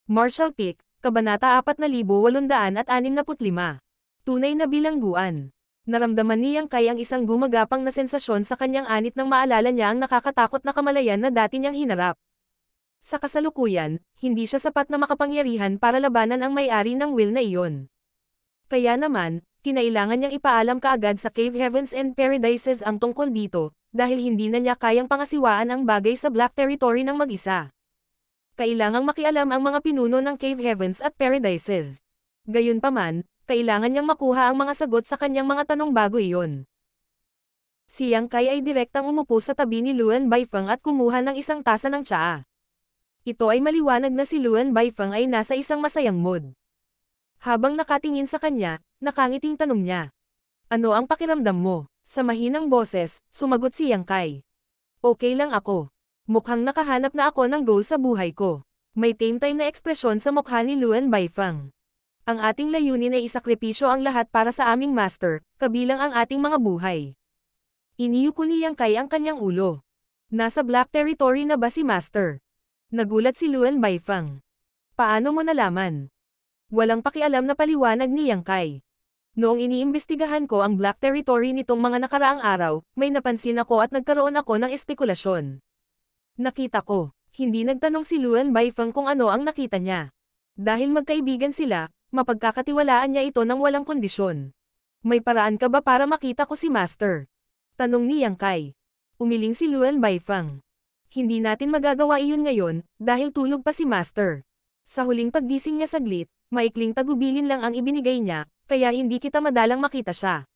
Marshall Peak, Kabanata 4865. Tunay na bilangguan. Naramdaman ni Yang Kai ang isang gumagapang na sensasyon sa kanyang anit nang maalala niya ang nakakatakot na kamalayan na dati niyang hinarap. Sa kasalukuyan, hindi siya sapat na makapangyarihan para labanan ang may-ari ng will na iyon. Kaya naman, kinailangan niyang ipaalam kaagad sa Cave Heavens and Paradises ang tungkol dito, dahil hindi na niya kayang pangasiwaan ang bagay sa Black Territory ng mag-isa. Kailangang makialam ang mga pinuno ng Cave Heavens at Paradises. Gayunpaman, kailangan niyang makuha ang mga sagot sa kanyang mga tanong bago iyon. Si Yang Kai ay direktang umupo sa tabi ni Luan Baifeng at kumuha ng isang tasa ng tsaa. Ito ay maliwanag na si Luan Baifeng ay nasa isang masayang mood. Habang nakatingin sa kanya, nakangiting tanong niya. Ano ang pakiramdam mo? Sa mahinang boses, sumagot si Yang Kai. Okay lang ako. Mukhang nakahanap na ako ng goal sa buhay ko. May tame-time na ekspresyon sa mukha ni Luan Baifeng. Ang ating layunin ay isakripisyo ang lahat para sa aming master, kabilang ang ating mga buhay. Iniyuko ni Yang Kai ang kanyang ulo. Nasa Black Territory na ba si master? Nagulat si Luan Baifeng. Paano mo nalaman? Walang pakialam na paliwanag ni Yang Kai. Noong iniimbestigahan ko ang Black Territory nitong mga nakaraang araw, may napansin ako at nagkaroon ako ng espekulasyon. Nakita ko, hindi nagtanong si Luan Baifeng kung ano ang nakita niya. Dahil magkaibigan sila, mapagkakatiwalaan niya ito ng walang kondisyon. May paraan ka ba para makita ko si Master? Tanong ni Yang Kai. Umiling si Luan Baifeng. Hindi natin magagawa iyon ngayon, dahil tulog pa si Master. Sa huling paggising niya saglit, maikling tagubilin lang ang ibinigay niya, kaya hindi kita madalang makita siya.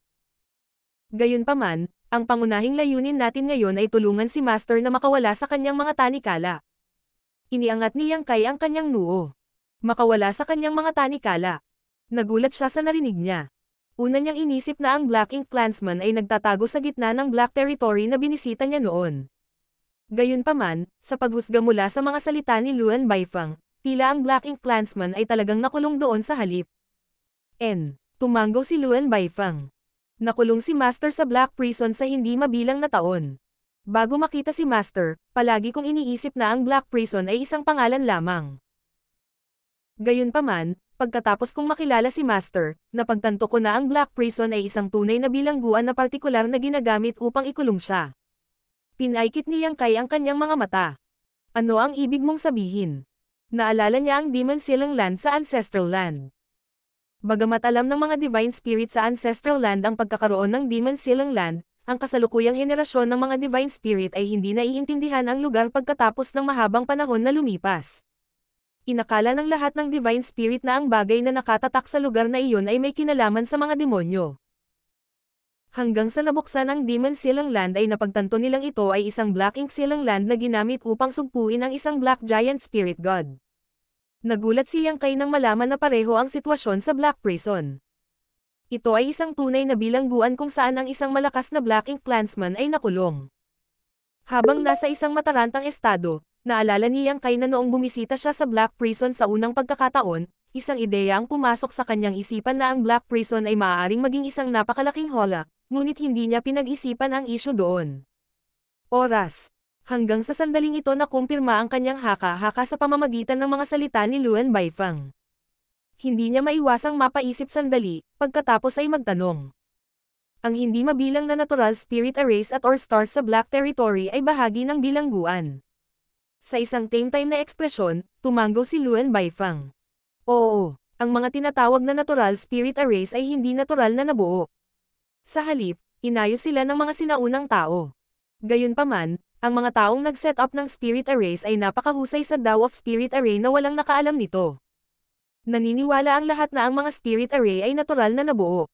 Gayunpaman, ang pangunahing layunin natin ngayon ay tulungan si Master na makawala sa kanyang mga tanikala. Iniangat ni Yang Kai ang kanyang noo. Makawala sa kanyang mga tanikala. Nagulat siya sa narinig niya. Una niyang inisip na ang Black Ink Clansman ay nagtatago sa gitna ng Black Territory na binisita niya noon. Gayunpaman, sa paghusga mula sa mga salita ni Luan Baifeng, tila ang Black Ink Clansman ay talagang nakulong doon sa halip. Tumango si Luan Baifeng. Nakulong si Master sa Black Prison sa hindi mabilang na taon. Bago makita si Master, palagi kong iniisip na ang Black Prison ay isang pangalan lamang. Gayunpaman, pagkatapos kong makilala si Master, napagtanto ko na ang Black Prison ay isang tunay na bilangguan na partikular na ginagamit upang ikulong siya. Pinaikit ni Yang Kai ang kanyang mga mata. Ano ang ibig mong sabihin? Naalala niya ang Demon Silang Land sa Ancestral Land. Bagamat alam ng mga Divine Spirit sa Ancestral Land ang pagkakaroon ng Demon Silang Land, ang kasalukuyang henerasyon ng mga Divine Spirit ay hindi naiintindihan ang lugar pagkatapos ng mahabang panahon na lumipas. Inakala ng lahat ng Divine Spirit na ang bagay na nakatatak sa lugar na iyon ay may kinalaman sa mga demonyo. Hanggang sa nabuksan ang Demon Silang Land ay napagtanto nilang ito ay isang Black Ink Silang Land na ginamit upang sugpuin ang isang Black Giant Spirit God. Nagulat si Yang Kai nang malaman na pareho ang sitwasyon sa Black Prison. Ito ay isang tunay na bilangguan kung saan ang isang malakas na Black Ink Clansman ay nakulong. Habang nasa isang matarantang estado, naalala ni Yang Kai na noong bumisita siya sa Black Prison sa unang pagkakataon, isang ideya ang pumasok sa kanyang isipan na ang Black Prison ay maaaring maging isang napakalaking hola, ngunit hindi niya pinag-isipan ang isyu doon. Oras. Hanggang sa sandaling ito na kumpirma ang kanyang haka-haka sa pamamagitan ng mga salita ni Luan Baifeng. Hindi niya maiwasang mapaisip sandali, pagkatapos ay magtanong. Ang hindi mabilang na natural spirit arrays at or stars sa Black Territory ay bahagi ng bilangguan. Sa isang tame-time na ekspresyon, tumango si Luan Baifeng. Oo, ang mga tinatawag na natural spirit arrays ay hindi natural na nabuo. Sa halip, inayos sila ng mga sinaunang tao. Gayunpaman, ang mga taong nag-set up ng spirit arrays ay napakahusay sa Tao of Spirit Array na walang nakaalam nito. Naniniwala ang lahat na ang mga spirit array ay natural na nabuo.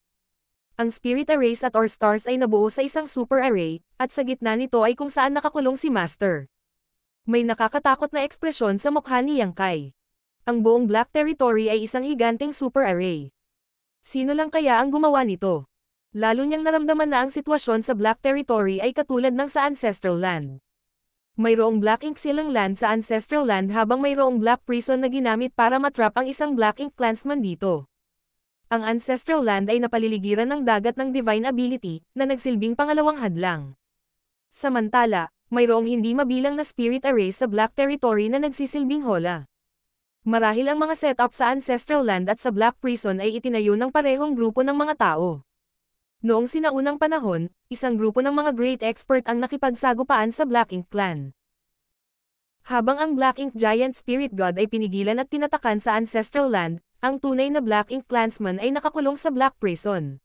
Ang spirit arrays at or stars ay nabuo sa isang super array, at sa gitna nito ay kung saan nakakulong si Master. May nakakatakot na ekspresyon sa mukha ni Yang Kai. Ang buong Black Territory ay isang higanteng super array. Sino lang kaya ang gumawa nito? Lalo niyang naramdaman na ang sitwasyon sa Black Territory ay katulad ng sa Ancestral Land. Mayroong Black Ink Silang Land sa Ancestral Land habang mayroong Black Prison na ginamit para matrap ang isang Black Ink Clansman dito. Ang Ancestral Land ay napaliligiran ng dagat ng Divine Ability na nagsilbing pangalawang hadlang. Samantala, mayroong hindi mabilang na Spirit Array sa Black Territory na nagsisilbing hola. Marahil ang mga setup sa Ancestral Land at sa Black Prison ay itinayo ng parehong grupo ng mga tao. Noong sinaunang panahon, isang grupo ng mga great expert ang nakipagsagupaan sa Black Ink Clan. Habang ang Black Ink Giant Spirit God ay pinigilan at tinatakan sa Ancestral Land, ang tunay na Black Ink Clansman ay nakakulong sa Black Prison.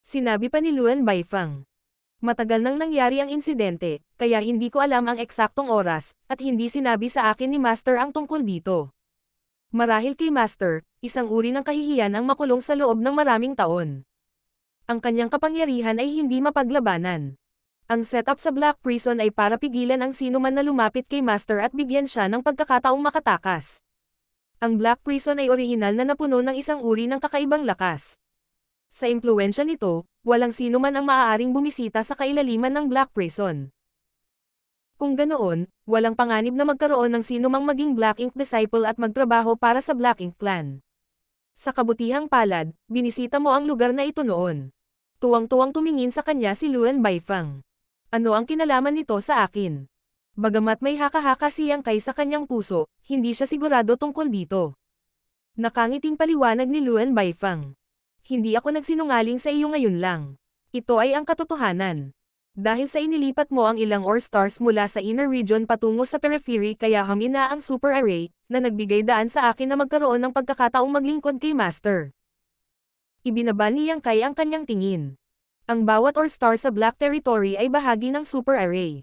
Sinabi pa ni Luan Baifang. Matagal nang nangyari ang insidente, kaya hindi ko alam ang eksaktong oras, at hindi sinabi sa akin ni Master ang tungkol dito. Marahil kay Master, isang uri ng kahihiyan ang makulong sa loob ng maraming taon. Ang kanyang kapangyarihan ay hindi mapaglabanan. Ang setup sa Black Prison ay para pigilan ang sino man na lumapit kay Master at bigyan siya ng pagkakataong makatakas. Ang Black Prison ay orihinal na napuno ng isang uri ng kakaibang lakas. Sa impluwensya nito, walang sino man ang maaaring bumisita sa kailaliman ng Black Prison. Kung ganoon, walang panganib na magkaroon ng sino mang maging Black Ink disciple at magtrabaho para sa Black Ink Clan. Sa kabutihang palad, binisita mo ang lugar na ito noon. Tuwang-tuwang tumingin sa kanya si Luan Baifang. Ano ang kinalaman nito sa akin? Bagamat may haka-haka si Yang Kai sa kanyang puso, hindi siya sigurado tungkol dito. Nakangiting paliwanag ni Luan Baifang. Hindi ako nagsinungaling sa iyo ngayon lang. Ito ay ang katotohanan. Dahil sa inilipat mo ang ilang ore stars mula sa inner region patungo sa periphery kaya hamina ang super array, na nagbigay daan sa akin na magkaroon ng pagkakataong maglingkod kay Master. Ibinaba ni Yang Kai ang kanyang tingin. Ang bawat ore star sa Black Territory ay bahagi ng super array.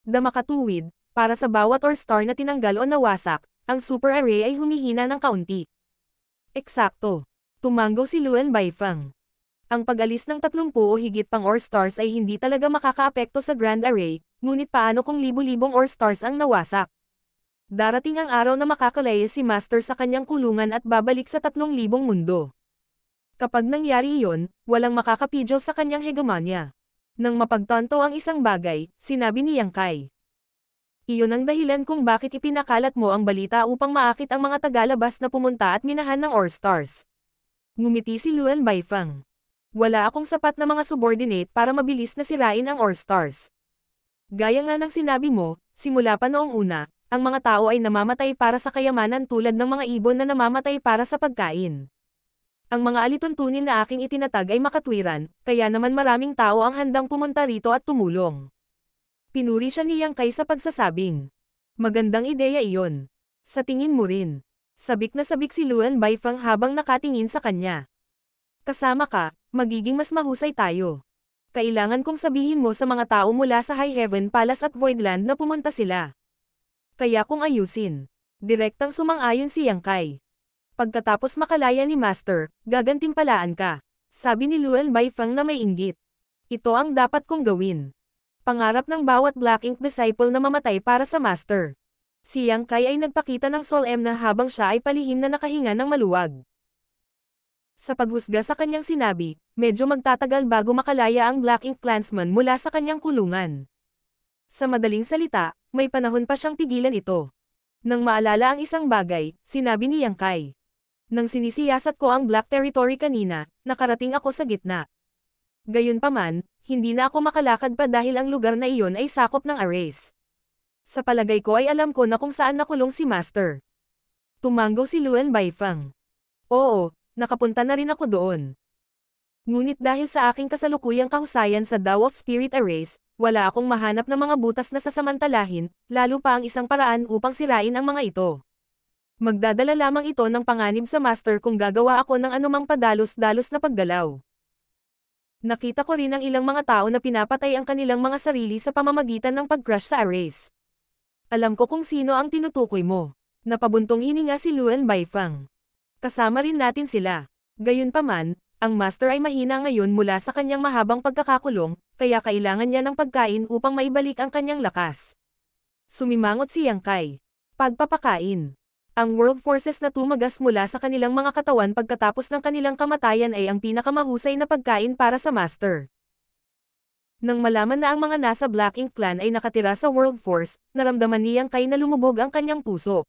Damakatuwid, para sa bawat ore star na tinanggal o nawasak, ang super array ay humihina ng kaunti. Eksakto. Tumanggo si Luan Baifang. Ang pag-alis ng 30 o higit pang ore stars ay hindi talaga makakaapekto sa Grand Array, ngunit paano kung libu-libong ore stars ang nawasak? Darating ang araw na makakalaya si Master sa kanyang kulungan at babalik sa 3,000 mundo. Kapag nangyari iyon, walang makakapigil sa kanyang hegemonya. Nang mapagtanto ang isang bagay, sinabi ni Yang Kai. Iyon ang dahilan kung bakit ipinakalat mo ang balita upang maakit ang mga tagalabas na pumunta at minahan ng ore stars. Ngumiti si Luan Baifang. Wala akong sapat na mga subordinate para mabilis na sirain ang ore stars. Gaya nga ng sinabi mo, simula pa noong una, ang mga tao ay namamatay para sa kayamanan tulad ng mga ibon na namamatay para sa pagkain. Ang mga alituntunin na aking itinatag ay makatwiran, kaya naman maraming tao ang handang pumunta rito at tumulong. Pinuri siya ni Yang Kai sa pagsasabing. Magandang ideya iyon. Sa tingin mo rin. Sabik na sabik si Luan Baifang habang nakatingin sa kanya. Kasama ka, magiging mas mahusay tayo. Kailangan kong sabihin mo sa mga tao mula sa High Heaven Palace at Voidland na pumunta sila. Kaya kung ayusin. Direktang sumang-ayon si Yang Kai. Pagkatapos makalaya ni Master, gagantimpalaan ka. Sabi ni Luan Baifang na may inggit. Ito ang dapat kong gawin. Pangarap ng bawat Black Ink disciple na mamatay para sa Master. Si Yang Kai ay nagpakita ng solemn na habang siya ay palihim na nakahinga ng maluwag. Sa paghusga sa kanyang sinabi, medyo magtatagal bago makalaya ang Black Ink Clansman mula sa kanyang kulungan. Sa madaling salita, may panahon pa siyang pigilan ito. Nang maalala ang isang bagay, sinabi ni Yang Kai. Nang sinisiyasat ko ang Black Territory kanina, nakarating ako sa gitna. Gayunpaman, hindi na ako makalakad pa dahil ang lugar na iyon ay sakop ng arrays. Sa palagay ko ay alam ko na kung saan nakulong si Master. Tumanggo si Luan Baifang. Oo, nakapunta na rin ako doon. Ngunit dahil sa aking kasalukuyang kahusayan sa Tao of Spirit Arrays, wala akong mahanap na mga butas na sasamantalahin, lalo pa ang isang paraan upang sirain ang mga ito. Magdadala lamang ito ng panganib sa Master kung gagawa ako ng anumang padalos-dalos na paggalaw. Nakita ko rin ang ilang mga tao na pinapatay ang kanilang mga sarili sa pamamagitan ng pag-crush sa arrays. Alam ko kung sino ang tinutukoy mo. Napabuntong hininga si Luan Baifang. Kasama rin natin sila. Gayunpaman, ang Master ay mahina ngayon mula sa kanyang mahabang pagkakakulong, kaya kailangan niya ng pagkain upang maibalik ang kanyang lakas. Sumimangot si Yang Kai. Pagpapakain. Ang world forces na tumagas mula sa kanilang mga katawan pagkatapos ng kanilang kamatayan ay ang pinakamahusay na pagkain para sa Master. Nang malaman na ang mga nasa Black Ink Clan ay nakatira sa World Force, naramdaman ni Yang Kai na lumubog ang kanyang puso.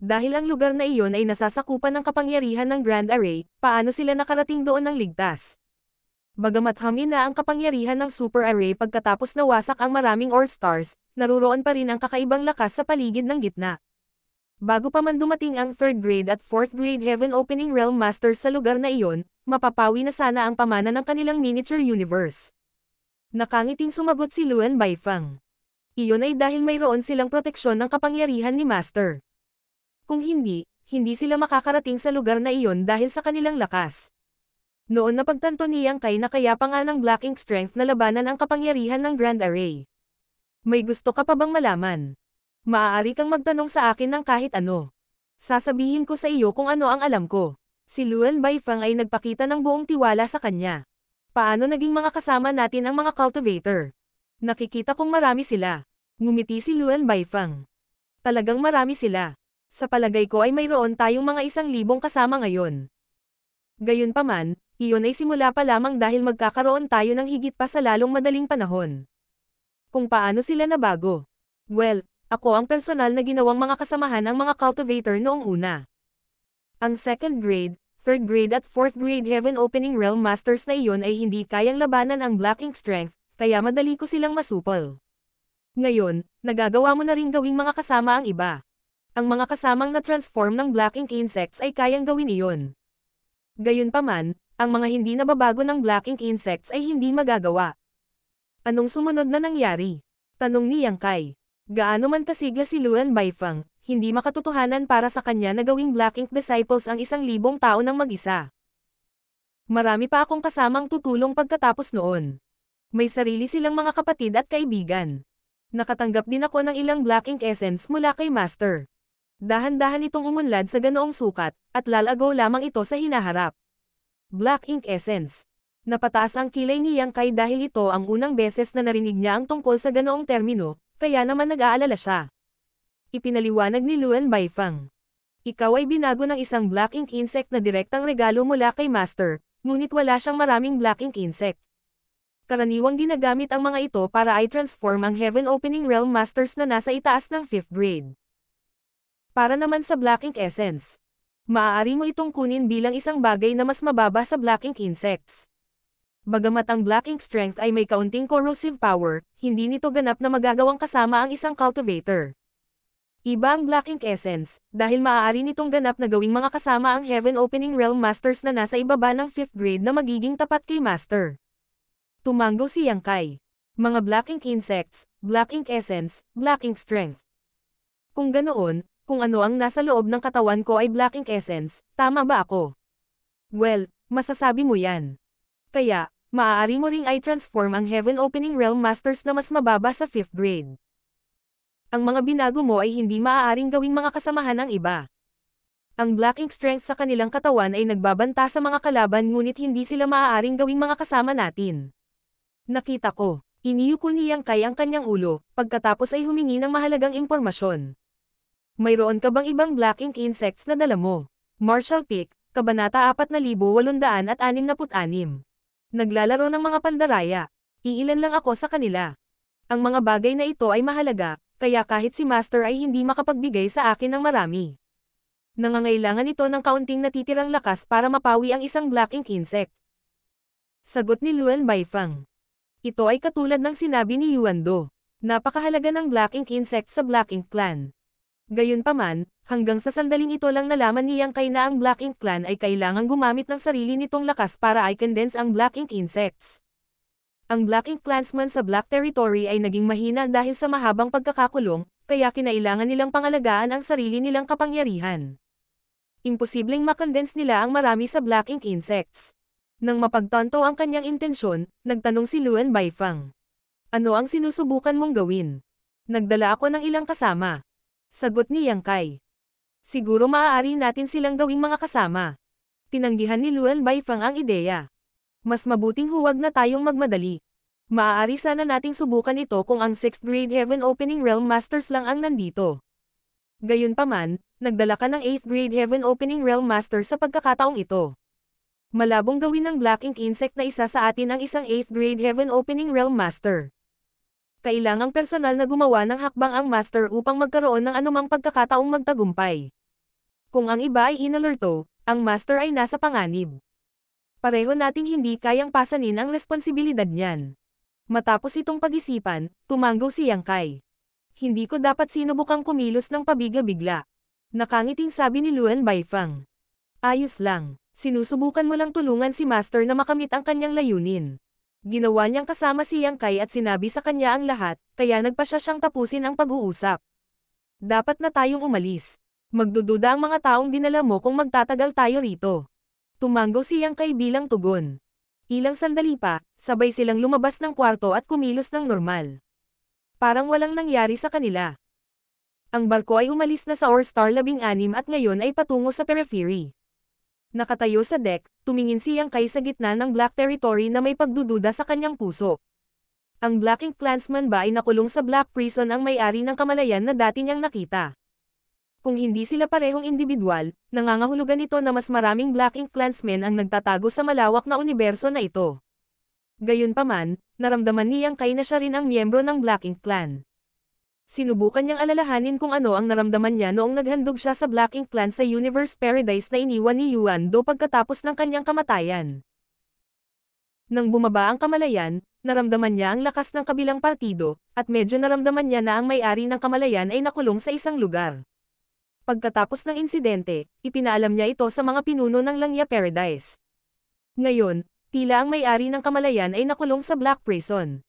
Dahil ang lugar na iyon ay nasasakupan ng kapangyarihan ng Grand Array, paano sila nakarating doon ng ligtas? Bagamat hangin na ang kapangyarihan ng Super Array pagkatapos nawasak ang maraming ore stars, naruroon pa rin ang kakaibang lakas sa paligid ng gitna. Bago pa man dumating ang 3rd grade at 4th grade Heaven Opening Realm Masters sa lugar na iyon, mapapawi na sana ang pamana ng kanilang miniature universe. Nakangiting sumagot si Luan Baifang. Iyon ay dahil mayroon silang proteksyon ng kapangyarihan ni Master. Kung hindi, hindi sila makakarating sa lugar na iyon dahil sa kanilang lakas. Noon napagtanto ni Yang Kai na kaya pa nga ng Black Ink Strength na labanan ang kapangyarihan ng Grand Array. May gusto ka pa bang malaman? Maaari kang magtanong sa akin ng kahit ano. Sasabihin ko sa iyo kung ano ang alam ko. Si Luan Baifang ay nagpakita ng buong tiwala sa kanya. Paano naging mga kasama natin ang mga cultivator? Nakikita kong marami sila. Ngumiti si Luan Baifang. Talagang marami sila. Sa palagay ko ay mayroon tayong mga 1,000 kasama ngayon. Gayunpaman, iyon ay simula pa lamang dahil magkakaroon tayo ng higit pa sa lalong madaling panahon. Kung paano sila nabago? Well, ako ang personal na ginawang mga kasamahan ang mga cultivator noong una. Ang 2nd grade, 3rd grade at 4th grade Heaven Opening Realm Masters na iyon ay hindi kayang labanan ang Black Ink Strength, kaya madali ko silang masupol. Ngayon, nagagawa mo na ring gawing mga kasama ang iba. Ang mga kasamang na-transform ng Black Ink Insects ay kayang gawin iyon. Gayunpaman, ang mga hindi nababago ng Black Ink Insects ay hindi magagawa. Anong sumunod na nangyari? Tanong ni Yang Kai. Gaano man kasigla si Luan Baifang, hindi makatotohanan para sa kanya na gawing Black Ink Disciples ang 1,000 tao ng mag-isa. Marami pa akong kasamang tutulong pagkatapos noon. May sarili silang mga kapatid at kaibigan. Nakatanggap din ako ng ilang Black Ink Essence mula kay Master. Dahan-dahan itong umunlad sa ganoong sukat, at lalagaw lamang ito sa hinaharap. Black Ink Essence. Napataas ang kilay ni Yang Kai dahil ito ang unang beses na narinig niya ang tungkol sa ganoong termino, kaya naman nag-aalala siya. Ipinaliwanag ni Luan Baifang. Ikaw ay binago ng isang Black Ink Insect na direktang regalo mula kay Master, ngunit wala siyang maraming Black Ink Insect. Karaniwang ginagamit ang mga ito para i-transform ang Heaven Opening Realm Masters na nasa itaas ng 5th grade. Para naman sa Black Ink Essence. Maaari mo itong kunin bilang isang bagay na mas mababa sa Black Ink Insects. Bagamat ang Black Ink Strength ay may kaunting corrosive power, hindi nito ganap na magagawang kasama ang isang cultivator. Iba ang Black Ink Essence, dahil maaari nitong ganap na gawing mga kasama ang Heaven Opening Realm Masters na nasa ibaba ng 5th grade na magiging tapat kay Master. Tumango si Yang Kai. Mga Black Ink Insects, Black Ink Essence, Black Ink Strength. Kung ganoon, kung ano ang nasa loob ng katawan ko ay Black Ink Essence, tama ba ako? Well, masasabi mo yan. Kaya, maaari mo ring i-transform ang Heaven Opening Realm Masters na mas mababa sa 5th grade. Ang mga binago mo ay hindi maaaring gawing mga kasamahan ng iba. Ang Black Ink Strength sa kanilang katawan ay nagbabanta sa mga kalaban ngunit hindi sila maaaring gawing mga kasama natin. Nakita ko, iniyuko ni Yang Kai ang kanyang ulo, pagkatapos ay humingi ng mahalagang impormasyon. Mayroon ka bang ibang Black Ink Insects na dala mo? Marshall Peak, Kabanata 4,866. Naglalaro ng mga pandaraya. Iilan lang ako sa kanila. Ang mga bagay na ito ay mahalaga, kaya kahit si Master ay hindi makapagbigay sa akin ng marami. Nangangailangan ito ng kaunting natitirang lakas para mapawi ang isang Black Ink Insect. Sagot ni Luan Baifang. Ito ay katulad ng sinabi ni Yuan Do. Napakahalaga ng Black Ink Insect sa Black Ink Clan. Gayunpaman, hanggang sa sandaling ito lang nalaman ni Yang Kai na ang Black Ink Clan ay kailangang gumamit ng sarili nitong lakas para i-condense ang Black Ink Insects. Ang Black Ink Clansman sa Black Territory ay naging mahina dahil sa mahabang pagkakakulong, kaya kinailangan nilang pangalagaan ang sarili nilang kapangyarihan. Imposibleng makondense nila ang marami sa Black Ink Insects. Nang mapagtanto ang kanyang intensyon, nagtanong si Luan Baifang. Ano ang sinusubukan mong gawin? Nagdala ako ng ilang kasama. Sagot ni Yang Kai. Siguro maaari natin silang gawing mga kasama. Tinanggihan ni Luan Baifang ang ideya. Mas mabuting huwag na tayong magmadali. Maaari sana nating subukan ito kung ang 6th grade Heaven Opening Realm Masters lang ang nandito. Gayunpaman, nagdala ka ng 8th grade Heaven Opening Realm Masters sa pagkakataong ito. Malabong gawin ng Black Ink Insect na isa sa atin ang isang 8th grade Heaven Opening Realm Master. Kailangang personal na gumawa ng hakbang ang Master upang magkaroon ng anumang pagkakataong magtagumpay. Kung ang iba ay inalerto, ang Master ay nasa panganib. Pareho nating hindi kayang pasanin ang responsibilidad niyan. Matapos itong pag-isipan, tumango si Yang Kai. Hindi ko dapat sinubukang kumilos ng pabigla-bigla. Nakangiting sabi ni Luan Baifang. Ayos lang, sinusubukan mo lang tulungan si Master na makamit ang kanyang layunin. Ginawa niyang kasama si Yang Kai at sinabi sa kanya ang lahat, kaya nagpa siya siyang tapusin ang pag-uusap. Dapat na tayong umalis. Magdududa ang mga taong dinala mo kung magtatagal tayo rito. Tumango si Yang Kai bilang tugon. Ilang sandali pa, sabay silang lumabas ng kwarto at kumilos ng normal. Parang walang nangyari sa kanila. Ang barko ay umalis na sa Orstar 16 at ngayon ay patungo sa periphery. Nakatayo sa deck, tumingin si Yang Kai sa gitna ng Black Territory na may pagdududa sa kanyang puso. Ang Black Ink Clansman ba ay nakulong sa Black Prison ang may-ari ng kamalayan na dati niyang nakita? Kung hindi sila parehong individual, nangangahulugan ito na mas maraming Black Ink Clansmen ang nagtatago sa malawak na universo na ito. Gayunpaman, naramdaman ni Yang Kai na siya rin ang miyembro ng Black Ink Clan. Sinubukan niyang alalahanin kung ano ang naramdaman niya noong naghandog siya sa Black Ink Clan sa Universe Paradise na iniwan ni Yuan Do pagkatapos ng kanyang kamatayan. Nang bumaba ang kamalayan, naramdaman niya ang lakas ng kabilang partido, at medyo naramdaman niya na ang may-ari ng kamalayan ay nakulong sa isang lugar. Pagkatapos ng insidente, ipinaalam niya ito sa mga pinuno ng Langya Paradise. Ngayon, tila ang may-ari ng kamalayan ay nakulong sa Black Prison.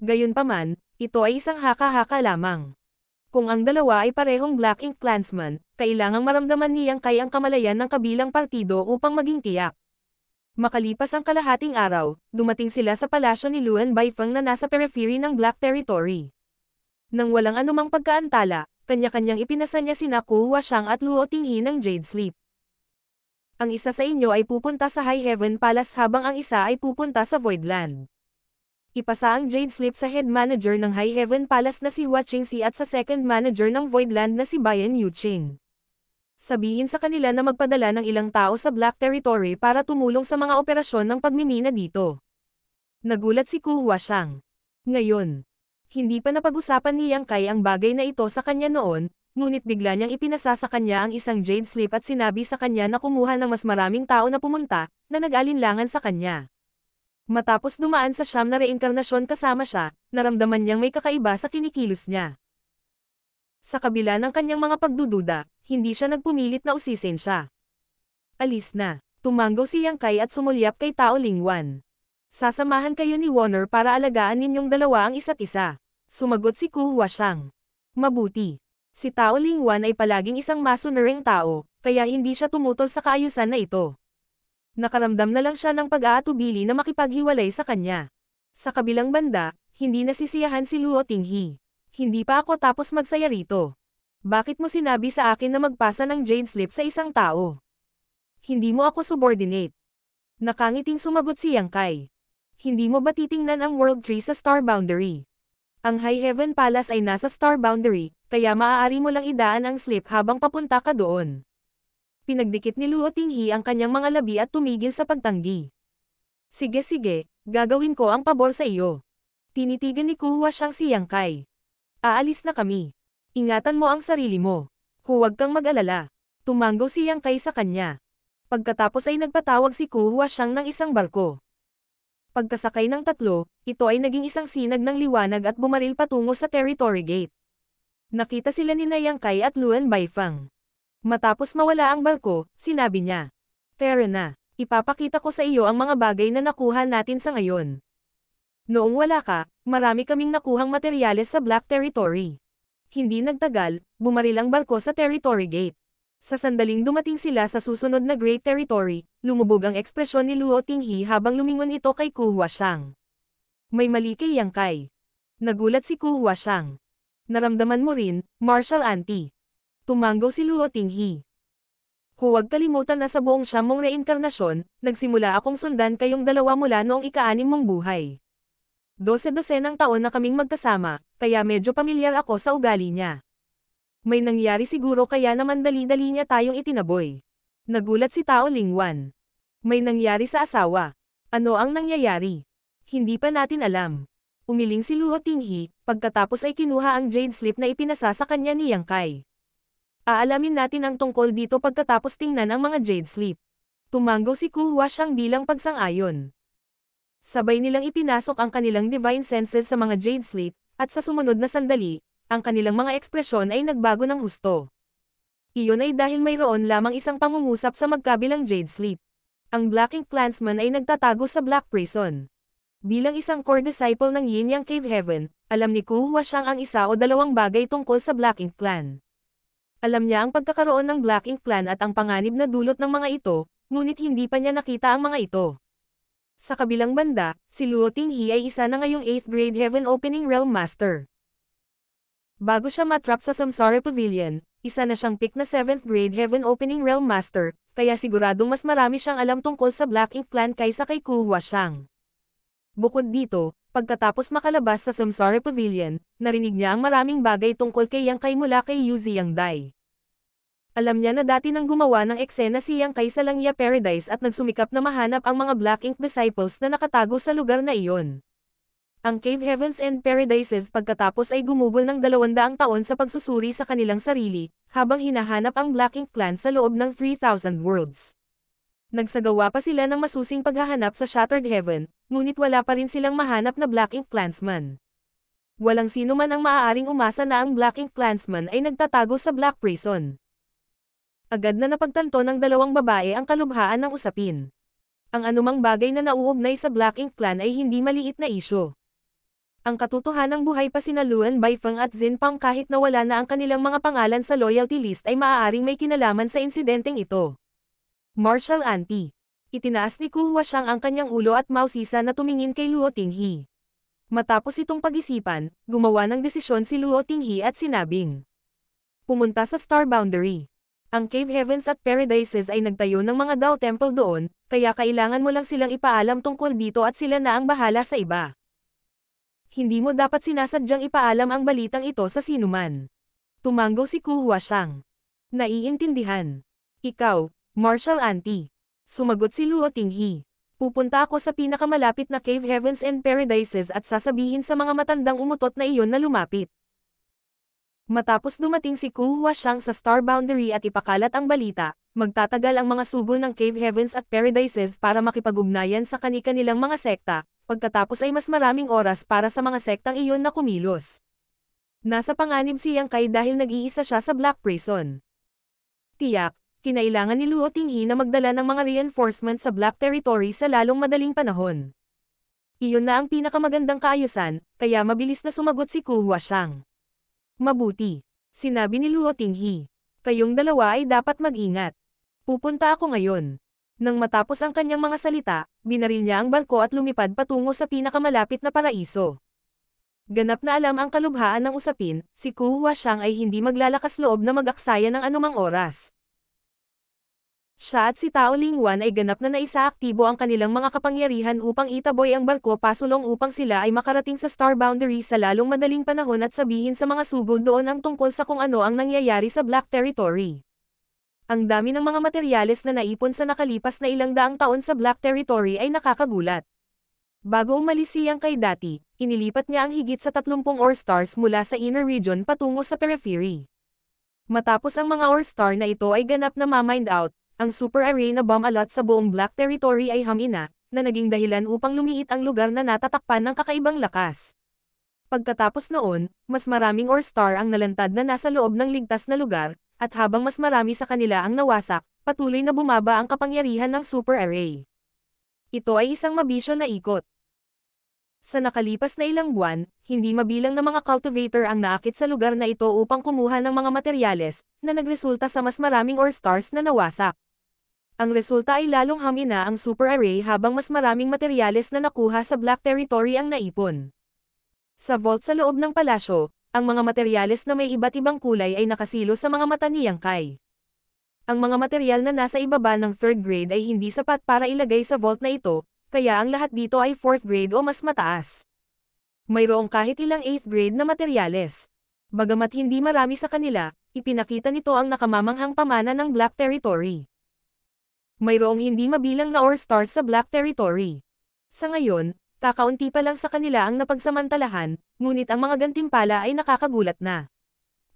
Gayunpaman, ito ay isang haka-haka lamang. Kung ang dalawa ay parehong Black Ink Clansman, kailangang maramdaman ni Yang Kai ang kamalayan ng kabilang partido upang maging tiyak. Makalipas ang kalahating araw, dumating sila sa palasyo ni Luan Baifeng na nasa periphery ng Black Territory. Nang walang anumang pagkaantala, kanya-kanyang ipinasa niya sina Ku Huashang at Luo Tinghi ng Jade Sleep. Ang isa sa inyo ay pupunta sa High Heaven Palace habang ang isa ay pupunta sa Voidland. Ipasa ang Jade Sleep sa head manager ng High Heaven Palace na si Hua Qingxi at sa second manager ng Voidland na si Bayan Yuqing. Sabihin sa kanila na magpadala ng ilang tao sa Black Territory para tumulong sa mga operasyon ng pagmimina dito. Nagulat si Ku Huashang. Ngayon, hindi pa napag-usapan ni Yang Kai ang bagay na ito sa kanya noon, ngunit bigla niyang ipinasa sa kanya ang isang Jade Sleep at sinabi sa kanya na kumuha ng mas maraming tao na pumunta, na nag-alinlangan sa kanya. Matapos dumaan sa siyam na reinkarnasyon kasama siya, naramdaman niyang may kakaiba sa kinikilos niya. Sa kabila ng kanyang mga pagdududa, hindi siya nagpumilit na usisin siya. Alis na. Tumango si Yang Kai at sumulyap kay Tao Lingwan. Sasamahan kayo ni Warner para alagaan ninyong dalawa ang isa't isa. Sumagot si Ku Huashang. Mabuti. Si Tao Lingwan ay palaging isang masunuring tao, kaya hindi siya tumutol sa kaayusan na ito. Nakaramdam na lang siya ng pag-aatubili na makipaghiwalay sa kanya. Sa kabilang banda, hindi nasisiyahan si Luo Tinghi. Hindi pa ako tapos magsaya rito. Bakit mo sinabi sa akin na magpasa ng Jade Slip sa isang tao? Hindi mo ako subordinate. Nakangiting sumagot si Yang Kai. Hindi mo ba titingnan ang World Tree sa Star Boundary? Ang High Heaven Palace ay nasa Star Boundary, kaya maaari mo lang idaan ang slip habang papunta ka doon. Pinagdikit ni Luo Tinghi ang kanyang mga labi at tumigil sa pagtanggi. Sige, gagawin ko ang pabor sa iyo. Tinitigan ni Ku Huashang si Yang Kai. Aalis na kami. Ingatan mo ang sarili mo. Huwag kang mag-alala. Tumango si Yang Kai sa kanya. Pagkatapos ay nagpatawag si Ku Huashang ng isang barko. Pagkasakay ng tatlo, ito ay naging isang sinag ng liwanag at bumaril patungo sa Territory Gate. Nakita sila ni Yang Kai at Luan Baifeng. Matapos mawala ang barko, sinabi niya, "Tara na, ipapakita ko sa iyo ang mga bagay na nakuha natin sa ngayon." Noong wala ka, marami kaming nakuhang materyales sa Black Territory. Hindi nagtagal, bumaril ang barko sa Territory Gate. Sa sandaling dumating sila sa susunod na Great Territory, lumubog ang ekspresyon ni Luo Tinghi habang lumingon ito kay Ku Huashang. May mali kay Yang Kai. Nagulat si Ku Huashang. Naramdaman mo rin, Martial Auntie. Tumango si Luo Tinghi. Huwag kalimutan na sa buong siyam mong reinkarnasyon, nagsimula akong sundan kayong dalawa mula noong ika-6 mong buhay. 12 ng taon na kaming magkasama, kaya medyo pamilyar ako sa ugali niya. May nangyari siguro kaya naman dali-dali niya tayong itinaboy. Nagulat si Tao Lingwan. May nangyari sa asawa. Ano ang nangyayari? Hindi pa natin alam. Umiling si Luo Tinghi, pagkatapos ay kinuha ang Jade Slip na ipinasa sa kanya ni Yang Kai. Aalamin natin ang tungkol dito pagkatapos tingnan ang mga Jade Slip. Tumango si Ku Huashang bilang pagsang-ayon. Sabay nilang ipinasok ang kanilang divine senses sa mga Jade Slip, at sa sumunod na sandali, ang kanilang mga ekspresyon ay nagbago ng husto. Iyon ay dahil mayroon lamang isang pangungusap sa magkabilang Jade Sleep. Ang Black Ink Clansman ay nagtatago sa Black Prison. Bilang isang core disciple ng Yin Yang Cave Heaven, alam ni Ku Huashang ang isa o dalawang bagay tungkol sa Black Ink Clan. Alam niya ang pagkakaroon ng Black Ink Clan at ang panganib na dulot ng mga ito, ngunit hindi pa niya nakita ang mga ito. Sa kabilang banda, si Luo Tinghe ay isa na ngayong 8th grade Heaven Opening Realm Master. Bago siya matrap sa Samsara Pavilion, isa na siyang pick na 7th grade Heaven Opening Realm Master, kaya siguradong mas marami siyang alam tungkol sa Black Ink Clan kaysa kay Ku Huashang. Bukod dito, pagkatapos makalabas sa Samsara Pavilion, narinig niya ang maraming bagay tungkol kay Yang Kai mula kay Yu Xiangdai. Alam niya na dati nang gumawa ng eksena si Yang Kai sa Langya Paradise at nagsumikap na mahanap ang mga Black Ink disciples na nakatago sa lugar na iyon. Ang Cave Heavens and Paradises pagkatapos ay gumugol ng 200 taon sa pagsusuri sa kanilang sarili, habang hinahanap ang Black Ink Clan sa loob ng 3,000 worlds. Nagsagawa pa sila ng masusing paghahanap sa Shattered Heaven, ngunit wala pa rin silang mahanap na Black Ink Clansman. Walang sino man ang maaaring umasa na ang Black Ink Clansman ay nagtatago sa Black Prison. Agad na napagtanto ng dalawang babae ang kalubhaan ng usapin. Ang anumang bagay na nauugnay sa Black Ink Clan ay hindi maliit na isyu. Ang katotohanang buhay pa sina Luan Baifeng at Xin Pang kahit nawala na ang kanilang mga pangalan sa loyalty list ay maaaring may kinalaman sa insidenteng ito. Martial Ante. Itinaas ni Ku Huashang ang kanyang ulo at mausisa na tumingin kay Luo Tinghe. Matapos itong pag-isipan, gumawa ng desisyon si Luo Tinghe at sinabing, pumunta sa Star Boundary. Ang Cave Heavens at Paradises ay nagtayo ng mga Dao Temple doon, kaya kailangan mo lang silang ipaalam tungkol dito at sila na ang bahala sa iba. Hindi mo dapat sinasadyang ipaalam ang balitang ito sa sinuman. Tumanggo si Ku Huashang. Naiintindihan. Ikaw, Martial Ante. Sumagot si Luo Tinghe. Pupunta ako sa pinakamalapit na Cave Heavens and Paradises at sasabihin sa mga matandang umutot na iyon na lumapit. Matapos dumating si Ku Huashang sa Star Boundary at ipakalat ang balita, magtatagal ang mga sugol ng Cave Heavens at Paradises para makipag-ugnayan sa kani-kanilang mga sekta, pagkatapos ay mas maraming oras para sa mga sektang iyon na kumilos. Nasa panganib si Yang Kai dahil nag-iisa siya sa Black Prison. Tiyak, kinailangan ni Luo Tinghe na magdala ng mga reinforcement sa Black Territory sa lalong madaling panahon. Iyon na ang pinakamagandang kaayusan, kaya mabilis na sumagot si Ku Huashang. Mabuti, sinabi ni Luo Tinghe. Kayong dalawa ay dapat mag-ingat. Pupunta ako ngayon. Nang matapos ang kanyang mga salita, binaril niya ang barko at lumipad patungo sa pinakamalapit na paraiso. Ganap na alam ang kalubhaan ng usapin, si Ku Huashang ay hindi maglalakas loob na mag-aksaya ng anumang oras. Siya at si Tao Lingwan ay ganap na naisaaktibo ang kanilang mga kapangyarihan upang itaboy ang barko pasulong upang sila ay makarating sa Star Boundary sa lalong madaling panahon at sabihin sa mga sugod doon ang tungkol sa kung ano ang nangyayari sa Black Territory. Ang dami ng mga materyales na naipon sa nakalipas na ilang daang taon sa Black Territory ay nakakagulat. Bago umalis si Yang Kai dati, inilipat niya ang higit sa 30 ore stars mula sa inner region patungo sa periphery. Matapos ang mga ore star na ito ay ganap na ma-mined out, ang super array na bomb alot sa buong Black Territory ay hamina, na naging dahilan upang lumiit ang lugar na natatakpan ng kakaibang lakas. Pagkatapos noon, mas maraming ore star ang nalantad na nasa loob ng ligtas na lugar, at habang mas marami sa kanila ang nawasak, patuloy na bumaba ang kapangyarihan ng super array. Ito ay isang mabisyo na ikot. Sa nakalipas na ilang buwan, hindi mabilang na mga cultivator ang naakit sa lugar na ito upang kumuha ng mga materyales, na nagresulta sa mas maraming ore stars na nawasak. Ang resulta ay lalong hamina ang super array habang mas maraming materyales na nakuha sa Black Territory ang naipon. Sa vault sa loob ng palasyo, ang mga materyales na may iba't ibang kulay ay nakasilo sa mga mata ni Yang Kai. Ang mga materyal na nasa ibaba ng 3rd grade ay hindi sapat para ilagay sa vault na ito, kaya ang lahat dito ay 4th grade o mas mataas. Mayroong kahit ilang 8th grade na materyales. Bagamat hindi marami sa kanila, ipinakita nito ang nakamamanghang pamana ng Black Territory. Mayroong hindi mabilang na ore stars sa Black Territory. Sa ngayon, kakaunti pa lang sa kanila ang napagsamantalahan, ngunit ang mga gantimpala ay nakakagulat na.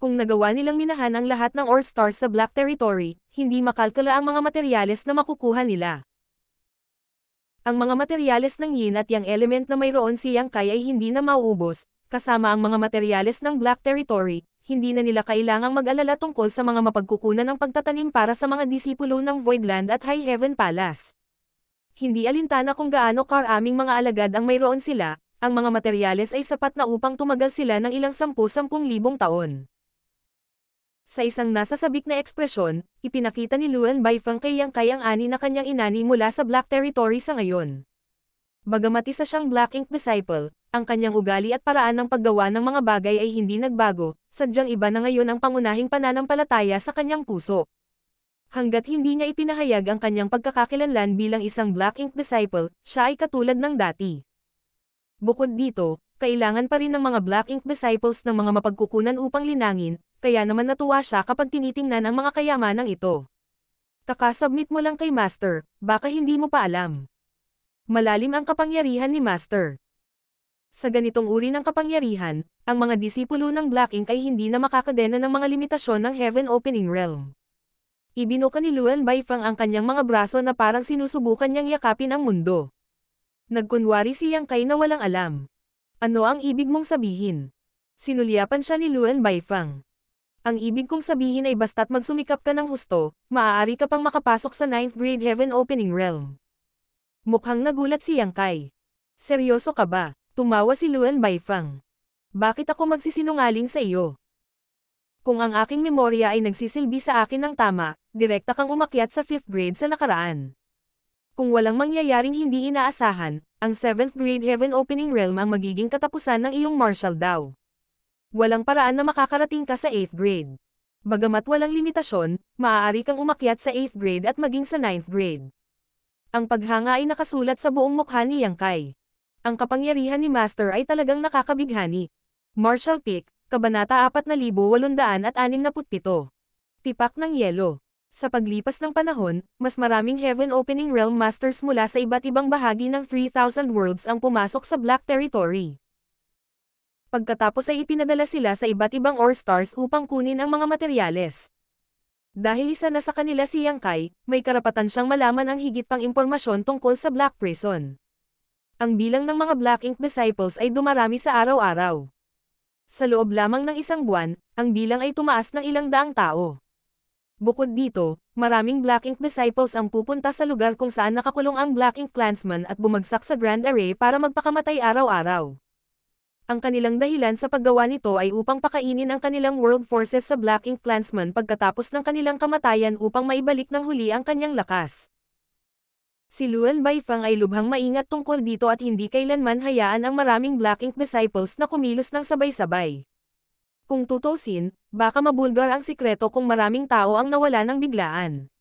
Kung nagawa nilang minahan ang lahat ng ore stars sa Black Territory, hindi makalkula ang mga materyales na makukuha nila. Ang mga materyales ng Yin at Yang element na mayroon si Yang Kai ay hindi na mauubos, kasama ang mga materyales ng Black Territory, hindi na nila kailangang mag-alala tungkol sa mga mapagkukunan ng pagtatanim para sa mga disipulo ng Voidland at High Heaven Palace. Hindi alintana kung gaano karaming mga alagad ang mayroon sila, ang mga materyales ay sapat na upang tumagal sila ng ilang 10,000 taon. Sa isang nasasabik na ekspresyon, ipinakita ni Luan Baifeng kay Yang Kai ang ani na kanyang inani mula sa Black Territory sa ngayon. Bagamat isa siyang Black Ink disciple, ang kanyang ugali at paraan ng paggawa ng mga bagay ay hindi nagbago, sadyang iba na ngayon ang pangunahing pananampalataya sa kanyang puso. Hanggat hindi niya ipinahayag ang kanyang pagkakakilanlan bilang isang Black Ink disciple, siya ay katulad ng dati. Bukod dito, kailangan pa rin ng mga Black Ink disciples ng mga mapagkukunan upang linangin, kaya naman natuwa siya kapag tinitingnan ang mga kayamanang ito. Kakasubmit mo lang kay Master, baka hindi mo pa alam. Malalim ang kapangyarihan ni Master. Sa ganitong uri ng kapangyarihan, ang mga disipulo ng Black Ink ay hindi na makakadena ng mga limitasyon ng Heaven Opening Realm. Ibinuka ni Luan Baifeng ang kanyang mga braso na parang sinusubukan niyang yakapin ang mundo. Nagkunwari si Yang Kai na walang alam. Ano ang ibig mong sabihin? Sinulyapan siya ni Luan Baifeng. Ang ibig kong sabihin ay basta't magsumikap ka ng husto, maaari ka pang makapasok sa 9th grade Heaven Opening Realm. Mukhang nagulat si Yang Kai. Seryoso ka ba? Tumawa si Luan Baifeng. Bakit ako magsisinungaling sa iyo? Kung ang aking memorya ay nagsisilbi sa akin ng tama, direkta kang umakyat sa 5th grade sa nakaraan. Kung walang mangyayaring hindi inaasahan, ang 7th grade Heaven Opening Realm ang magiging katapusan ng iyong martial daw. Walang paraan na makakarating ka sa 8th grade. Bagamat walang limitasyon, maaari kang umakyat sa 8th grade at maging sa 9th grade. Ang paghanga ay nakasulat sa buong mukha ni Yang Kai. Ang kapangyarihan ni Master ay talagang nakakabighani. Martial Peak, Kabanata 4867. Tipak ng Yelo. Sa paglipas ng panahon, mas maraming Heaven Opening Realm Masters mula sa iba't ibang bahagi ng 3,000 worlds ang pumasok sa Black Territory. Pagkatapos ay ipinadala sila sa iba't ibang Ore Stars upang kunin ang mga materyales. Dahil isa na sa kanila si Yang Kai, may karapatan siyang malaman ang higit pang impormasyon tungkol sa Black Prison. Ang bilang ng mga Black Ink disciples ay dumarami sa araw-araw. Sa loob lamang ng isang buwan, ang bilang ay tumaas ng ilang daang tao. Bukod dito, maraming Black Ink disciples ang pupunta sa lugar kung saan nakakulong ang Black Ink clansman at bumagsak sa Grand Array para magpakamatay araw-araw. Ang kanilang dahilan sa paggawa nito ay upang pakainin ang kanilang world forces sa Black Ink clansman pagkatapos ng kanilang kamatayan upang maibalik ng huli ang kanyang lakas. Si Luan Baifeng ay lubhang maingat tungkol dito at hindi kailanman hayaan ang maraming Black Ink disciples na kumilos ng sabay-sabay. Kung tutusin, baka mabulgar ang sikreto kung maraming tao ang nawala ng biglaan.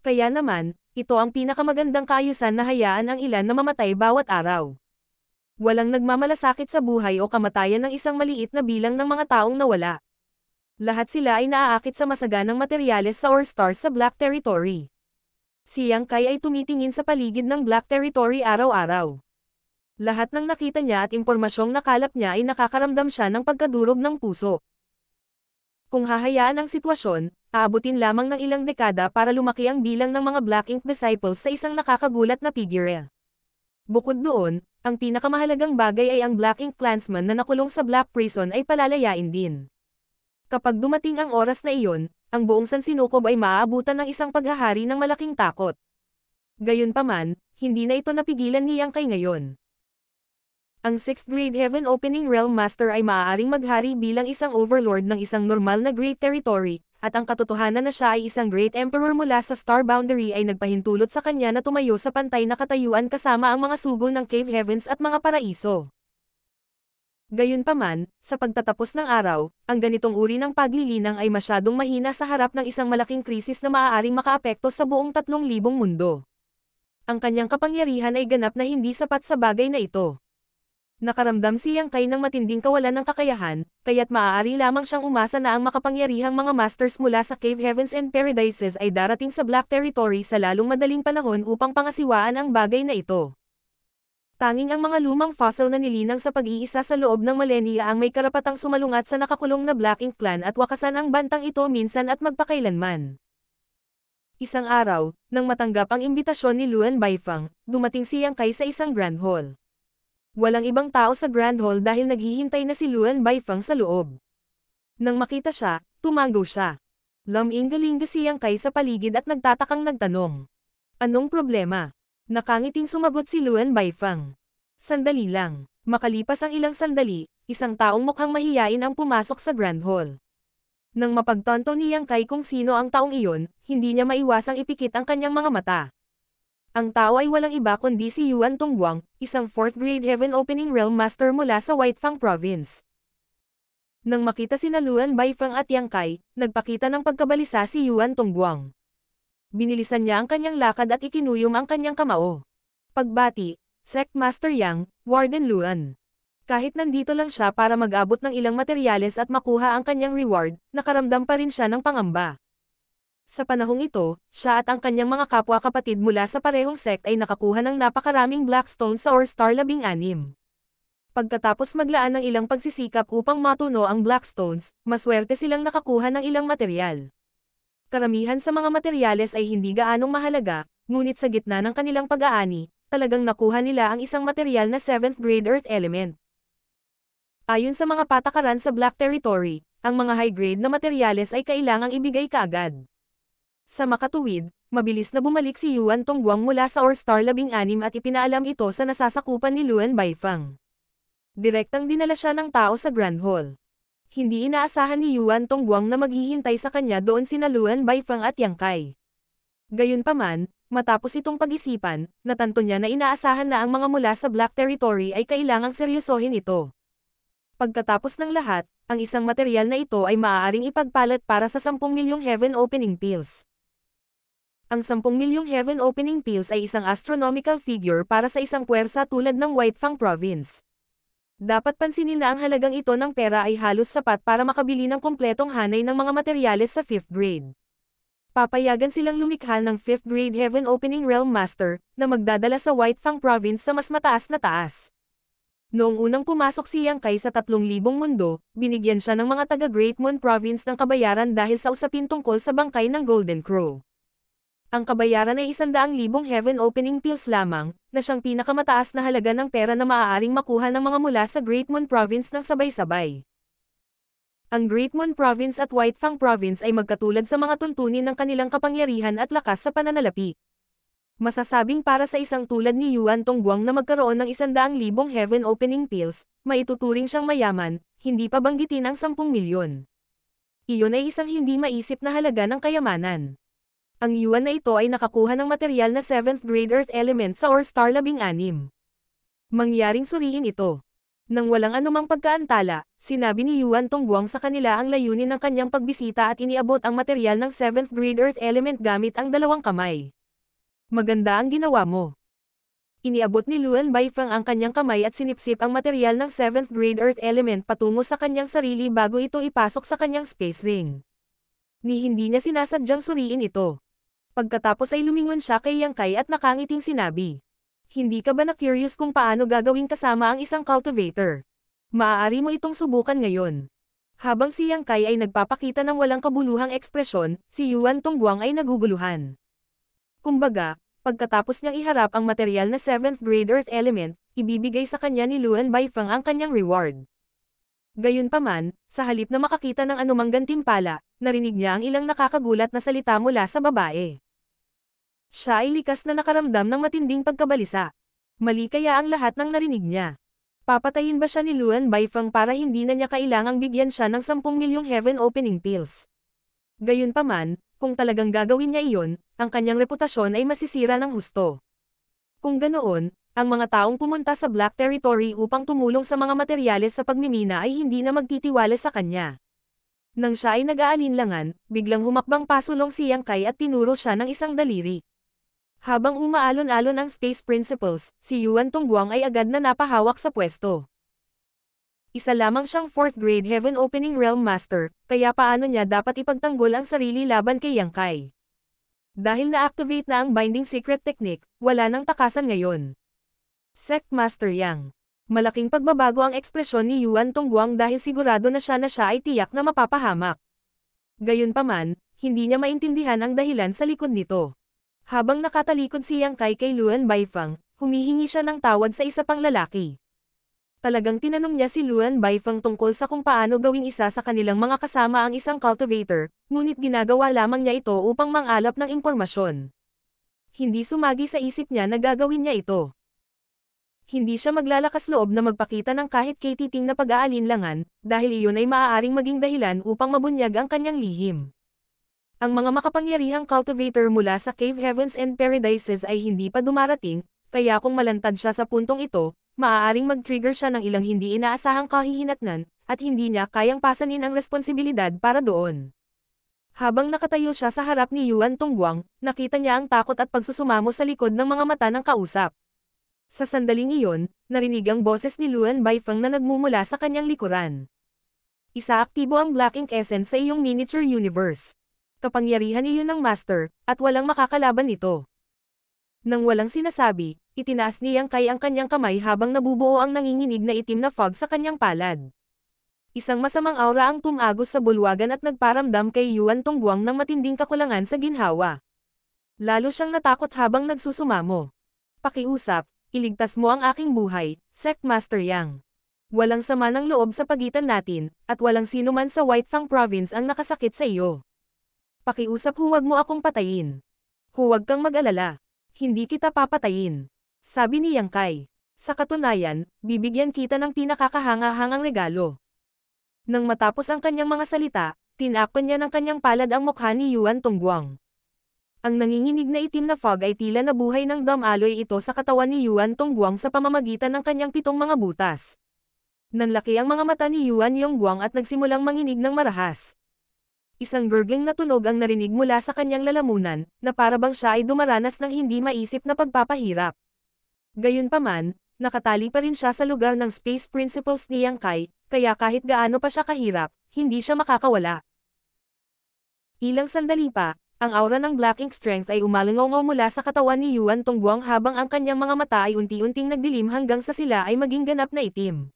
Kaya naman, ito ang pinakamagandang kaayusan na hayaan ang ilan na mamatay bawat araw. Walang nagmamalasakit sa buhay o kamatayan ng isang maliit na bilang ng mga taong nawala. Lahat sila ay naaakit sa masaganang materyales sa Ore Stars sa Black Territory. Si Yang Kai ay tumitingin sa paligid ng Black Territory araw-araw. Lahat ng nakita niya at impormasyong nakalap niya ay nakakaramdam siya ng pagkadurog ng puso. Kung hahayaan ang sitwasyon, aabutin lamang ng ilang dekada para lumaki ang bilang ng mga Black Ink disciples sa isang nakakagulat na figure. Bukod doon, ang pinakamahalagang bagay ay ang Black Ink clansman na nakulong sa Black Prison ay palalayain din. Kapag dumating ang oras na iyon, ang buong Sansinukob ay maaabutan ng isang paghahari ng malaking takot. Gayunpaman, hindi na ito napigilan ni Yang Kai ngayon. Ang 6th grade Heaven Opening Realm Master ay maaaring maghari bilang isang overlord ng isang normal na Great Territory, at ang katotohanan na siya ay isang Great Emperor mula sa Star Boundary ay nagpahintulot sa kanya na tumayo sa pantay na katayuan kasama ang mga sugo ng Cave Heavens at mga paraiso. Gayunpaman, sa pagtatapos ng araw, ang ganitong uri ng paglilinang ay masyadong mahina sa harap ng isang malaking krisis na maaaring makaapekto sa buong 3,000 mundo. Ang kanyang kapangyarihan ay ganap na hindi sapat sa bagay na ito. Nakaramdam si Yang Kai ng matinding kawalan ng kakayahan, kaya't maaari lamang siyang umasa na ang makapangyarihang mga masters mula sa Cave Heavens and Paradises ay darating sa Black Territory sa lalong madaling panahon upang pangasiwaan ang bagay na ito. Tanging ang mga lumang fossil na nilinang sa pag-iisa sa loob ng millennia ang may karapatang sumalungat sa nakakulong na Black Ink clan at wakasan ang bantang ito minsan at magpakailanman. Isang araw, nang matanggap ang imbitasyon ni Luan Baifeng, dumating si Yang Kai sa isang Grand Hall. Walang ibang tao sa Grand Hall dahil naghihintay na si Luan Baifeng sa loob. Nang makita siya, tumango siya. Laming-galing si Yang Kai sa paligid at nagtatakang nagtanong. Anong problema? Nakangiting sumagot si Luan Baifang. Sandali lang. Makalipas ang ilang sandali, isang taong mukhang mahiyain ang pumasok sa Grand Hall. Nang mapagtanto ni Yang Kai kung sino ang taong iyon, hindi niya maiwasang ipikit ang kanyang mga mata. Ang tao ay walang iba kundi si Yuan Tongguang, isang 4th grade Heaven Opening Realm Master mula sa Whitefang Province. Nang makita sina Luan Baifang at Yang Kai, nagpakita ng pagkabalisa si Yuan Tongguang. Binilisan niya ang kanyang lakad at ikinuyom ang kanyang kamao. Pagbati, Sect Master Yang, Warden Luan. Kahit nandito lang siya para mag-abot ng ilang materyales at makuha ang kanyang reward, nakaramdam pa rin siya ng pangamba. Sa panahong ito, siya at ang kanyang mga kapwa-kapatid mula sa parehong sect ay nakakuha ng napakaraming Blackstone sa Orstar 16. Pagkatapos maglaan ng ilang pagsisikap upang matuno ang Blackstones, maswerte silang nakakuha ng ilang materyal. Karamihan sa mga materyales ay hindi gaanong mahalaga, ngunit sa gitna ng kanilang pag-aani, talagang nakuha nila ang isang materyal na 7th grade Earth Element. Ayon sa mga patakaran sa Black Territory, ang mga high-grade na materyales ay kailangang ibigay kaagad. Sa makatuwid, mabilis na bumalik si Yuan Tongguang mula sa Orstar 16 at ipinaalam ito sa nasasakupan ni Luan Baifang. Direktang dinala siya ng tao sa Grand Hall. Hindi inaasahan ni Yuan Tongguang na maghihintay sa kanya doon sina Luan Baifang at Yang Kai. Gayunpaman, matapos itong pag-isipan, natanto niya na inaasahan na ang mga mula sa Black Territory ay kailangang seryosohin ito. Pagkatapos ng lahat, ang isang materyal na ito ay maaaring ipagpalat para sa 10 milyong Heaven Opening Pills. Ang 10 milyong Heaven Opening Pills ay isang astronomical figure para sa isang puwersa tulad ng Whitefang Province. Dapat pansinin na ang halagang ito ng pera ay halos sapat para makabili ng kompletong hanay ng mga materyales sa 5th grade. Papayagan silang lumikha ng 5th grade Heaven Opening Realm Master, na magdadala sa Whitefang Province sa mas mataas na taas. Noong unang pumasok si Yang Kai sa 3,000 mundo, binigyan siya ng mga taga-Great Moon Province ng kabayaran dahil sa usapin tungkol sa bangkay ng Golden Crow. Ang kabayaran ay 100,000 Heaven Opening Pills lamang, na siyang pinakamataas na halaga ng pera na maaaring makuha ng mga mula sa Great Moon Province ng sabay-sabay. Ang Great Moon Province at Whitefang Province ay magkatulad sa mga tuntunin ng kanilang kapangyarihan at lakas sa pananalapi. Masasabing para sa isang tulad ni Yuan Tongguang na magkaroon ng 100,000 Heaven Opening Pills, maituturing siyang mayaman, hindi pa banggitin ang 10 milyon. Iyon ay isang hindi maisip na halaga ng kayamanan. Ang yuan na ito ay nakakuha ng materyal na 7th grade Earth Element sa Orstar 16. Mangyaring suriin ito. Nang walang anumang pagkaantala, sinabi ni Yuan Tongguang sa kanila ang layunin ng kanyang pagbisita at iniabot ang materyal ng 7th grade Earth Element gamit ang dalawang kamay. Maganda ang ginawa mo. Iniabot ni Luan Baifang ang kanyang kamay at sinipsip ang materyal ng 7th grade Earth Element patungo sa kanyang sarili bago ito ipasok sa kanyang space ring. Hindi niya sinasadyang suriin ito. Pagkatapos ay lumingon siya kay Yang Kai at nakangiting sinabi. Hindi ka ba na-curious kung paano gagawin kasama ang isang cultivator? Maaari mo itong subukan ngayon. Habang si Yang Kai ay nagpapakita ng walang kabuluhang ekspresyon, si Yuan Tongguang ay naguguluhan. Kumbaga, pagkatapos niyang iharap ang materyal na 7th grade Earth Element, ibibigay sa kanya ni Luan Baifang ang kanyang reward. Gayunpaman, sa halip na makakita ng anumang gantimpala, narinig niya ang ilang nakakagulat na salita mula sa babae. Siya ay likas na nakaramdam ng matinding pagkabalisa. Mali kaya ang lahat ng narinig niya. Papatayin ba siya ni Luan Baifang para hindi na niya kailangang bigyan siya ng 10 milyong Heaven Opening Pills? Gayunpaman, kung talagang gagawin niya iyon, ang kanyang reputasyon ay masisira ng husto. Kung ganoon, ang mga taong pumunta sa Black Territory upang tumulong sa mga materyales sa pagmimina ay hindi na magtitiwala sa kanya. Nang siya ay nag-aalinlangan, biglang humakbang pasulong si Yang Kai at tinuro siya ng isang daliri. Habang umaalon-alon ang Space Principles, si Yuan Tongguang ay agad na napahawak sa pwesto. Isa lamang siyang 4th grade Heaven Opening Realm Master, kaya paano niya dapat ipagtanggol ang sarili laban kay Yang Kai? Dahil na-activate na ang Binding Secret Technique, wala nang takasan ngayon. Sect Master Yang. Malaking pagbabago ang ekspresyon ni Yuan Tongguang dahil sigurado na siya ay tiyak na mapapahamak. Gayunpaman, hindi niya maintindihan ang dahilan sa likod nito. Habang nakatalikod si Yang Kai kay Luan Baifang, humihingi siya ng tawad sa isa pang lalaki. Talagang tinanong niya si Luan Baifeng tungkol sa kung paano gawing isa sa kanilang mga kasama ang isang cultivator, ngunit ginagawa lamang niya ito upang mangalap ng impormasyon. Hindi sumagi sa isip niya na gagawin niya ito. Hindi siya maglalakas loob na magpakita ng kahit katiting na pag-aalinlangan, dahil iyon ay maaaring maging dahilan upang mabunyag ang kanyang lihim. Ang mga makapangyarihang cultivator mula sa Cave Heavens and Paradises ay hindi pa dumarating, kaya kung malantad siya sa puntong ito, maaaring mag-trigger siya ng ilang hindi inaasahang kahihinatnan, at hindi niya kayang pasanin ang responsibilidad para doon. Habang nakatayo siya sa harap ni Yuan Tongguang, nakita niya ang takot at pagsusumamo sa likod ng mga mata ng kausap. Sa sandaling iyon, narinig ang boses ni Luan Baifeng na nagmumula sa kanyang likuran. Isaaktibo ang Black Ink Essence sa iyong miniature universe. Kapangyarihan iyon ng Master, at walang makakalaban nito. Nang walang sinasabi, itinaas ni Yang Kai ang kanyang kamay habang nabubuo ang nanginginig na itim na fog sa kanyang palad. Isang masamang aura ang tumagos sa bulwagan at nagparamdam kay Yuan Tongguang ng matinding kakulangan sa ginhawa. Lalo siyang natakot habang nagsusumamo. Pakiusap, iligtas mo ang aking buhay, Sect Master Yang. Walang sama ng loob sa pagitan natin, at walang sino man sa Whitefang Province ang nakasakit sa iyo. Pakiusap, huwag mo akong patayin. Huwag kang mag-alala. Hindi kita papatayin. Sabi ni Yang Kai. Sa katunayan, bibigyan kita ng pinakakahanga-hangang regalo. Nang matapos ang kanyang mga salita, tinakpan niya ng kanyang palad ang mukha ni Yuan Tongguang. Ang nanginginig na itim na fog ay tila nabuhay ng damaloy ito sa katawan ni Yuan Tongguang sa pamamagitan ng kanyang 7 mga butas. Nanlaki ang mga mata ni Yuan Yongguang at nagsimulang manginig ng marahas. Isang gurgling na tunog ang narinig mula sa kanyang lalamunan, na parabang siya ay dumaranas ng hindi maisip na pagpapahirap. Gayunpaman, nakatali pa rin siya sa lugar ng Space Principles ni Yang Kai, kaya kahit gaano pa siya kahirap, hindi siya makakawala. Ilang sandali pa, ang aura ng Black Ink Strength ay umalingaw mula sa katawan ni Yuan Tongguang habang ang kanyang mga mata ay unti-unting nagdilim hanggang sa sila ay maging ganap na itim.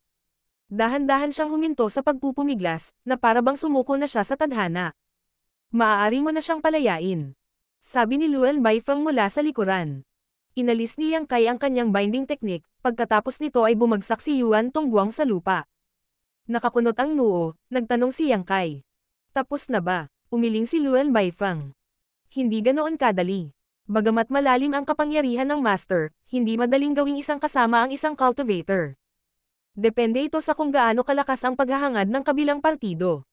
Dahan-dahan siyang huminto sa pagpupumiglas, na parabang sumuko na siya sa tadhana. Maaari mo na siyang palayain. Sabi ni Luan Baifeng mula sa likuran. Inalis ni Yang Kai ang kanyang binding technique, pagkatapos nito ay bumagsak si Yuan Tongguang sa lupa. Nakakunot ang noo, nagtanong si Yang Kai. Tapos na ba? Umiling si Luan Baifeng. Hindi ganoon kadali. Bagamat malalim ang kapangyarihan ng Master, hindi madaling gawing isang kasama ang isang cultivator. Depende ito sa kung gaano kalakas ang paghahangad ng kabilang partido.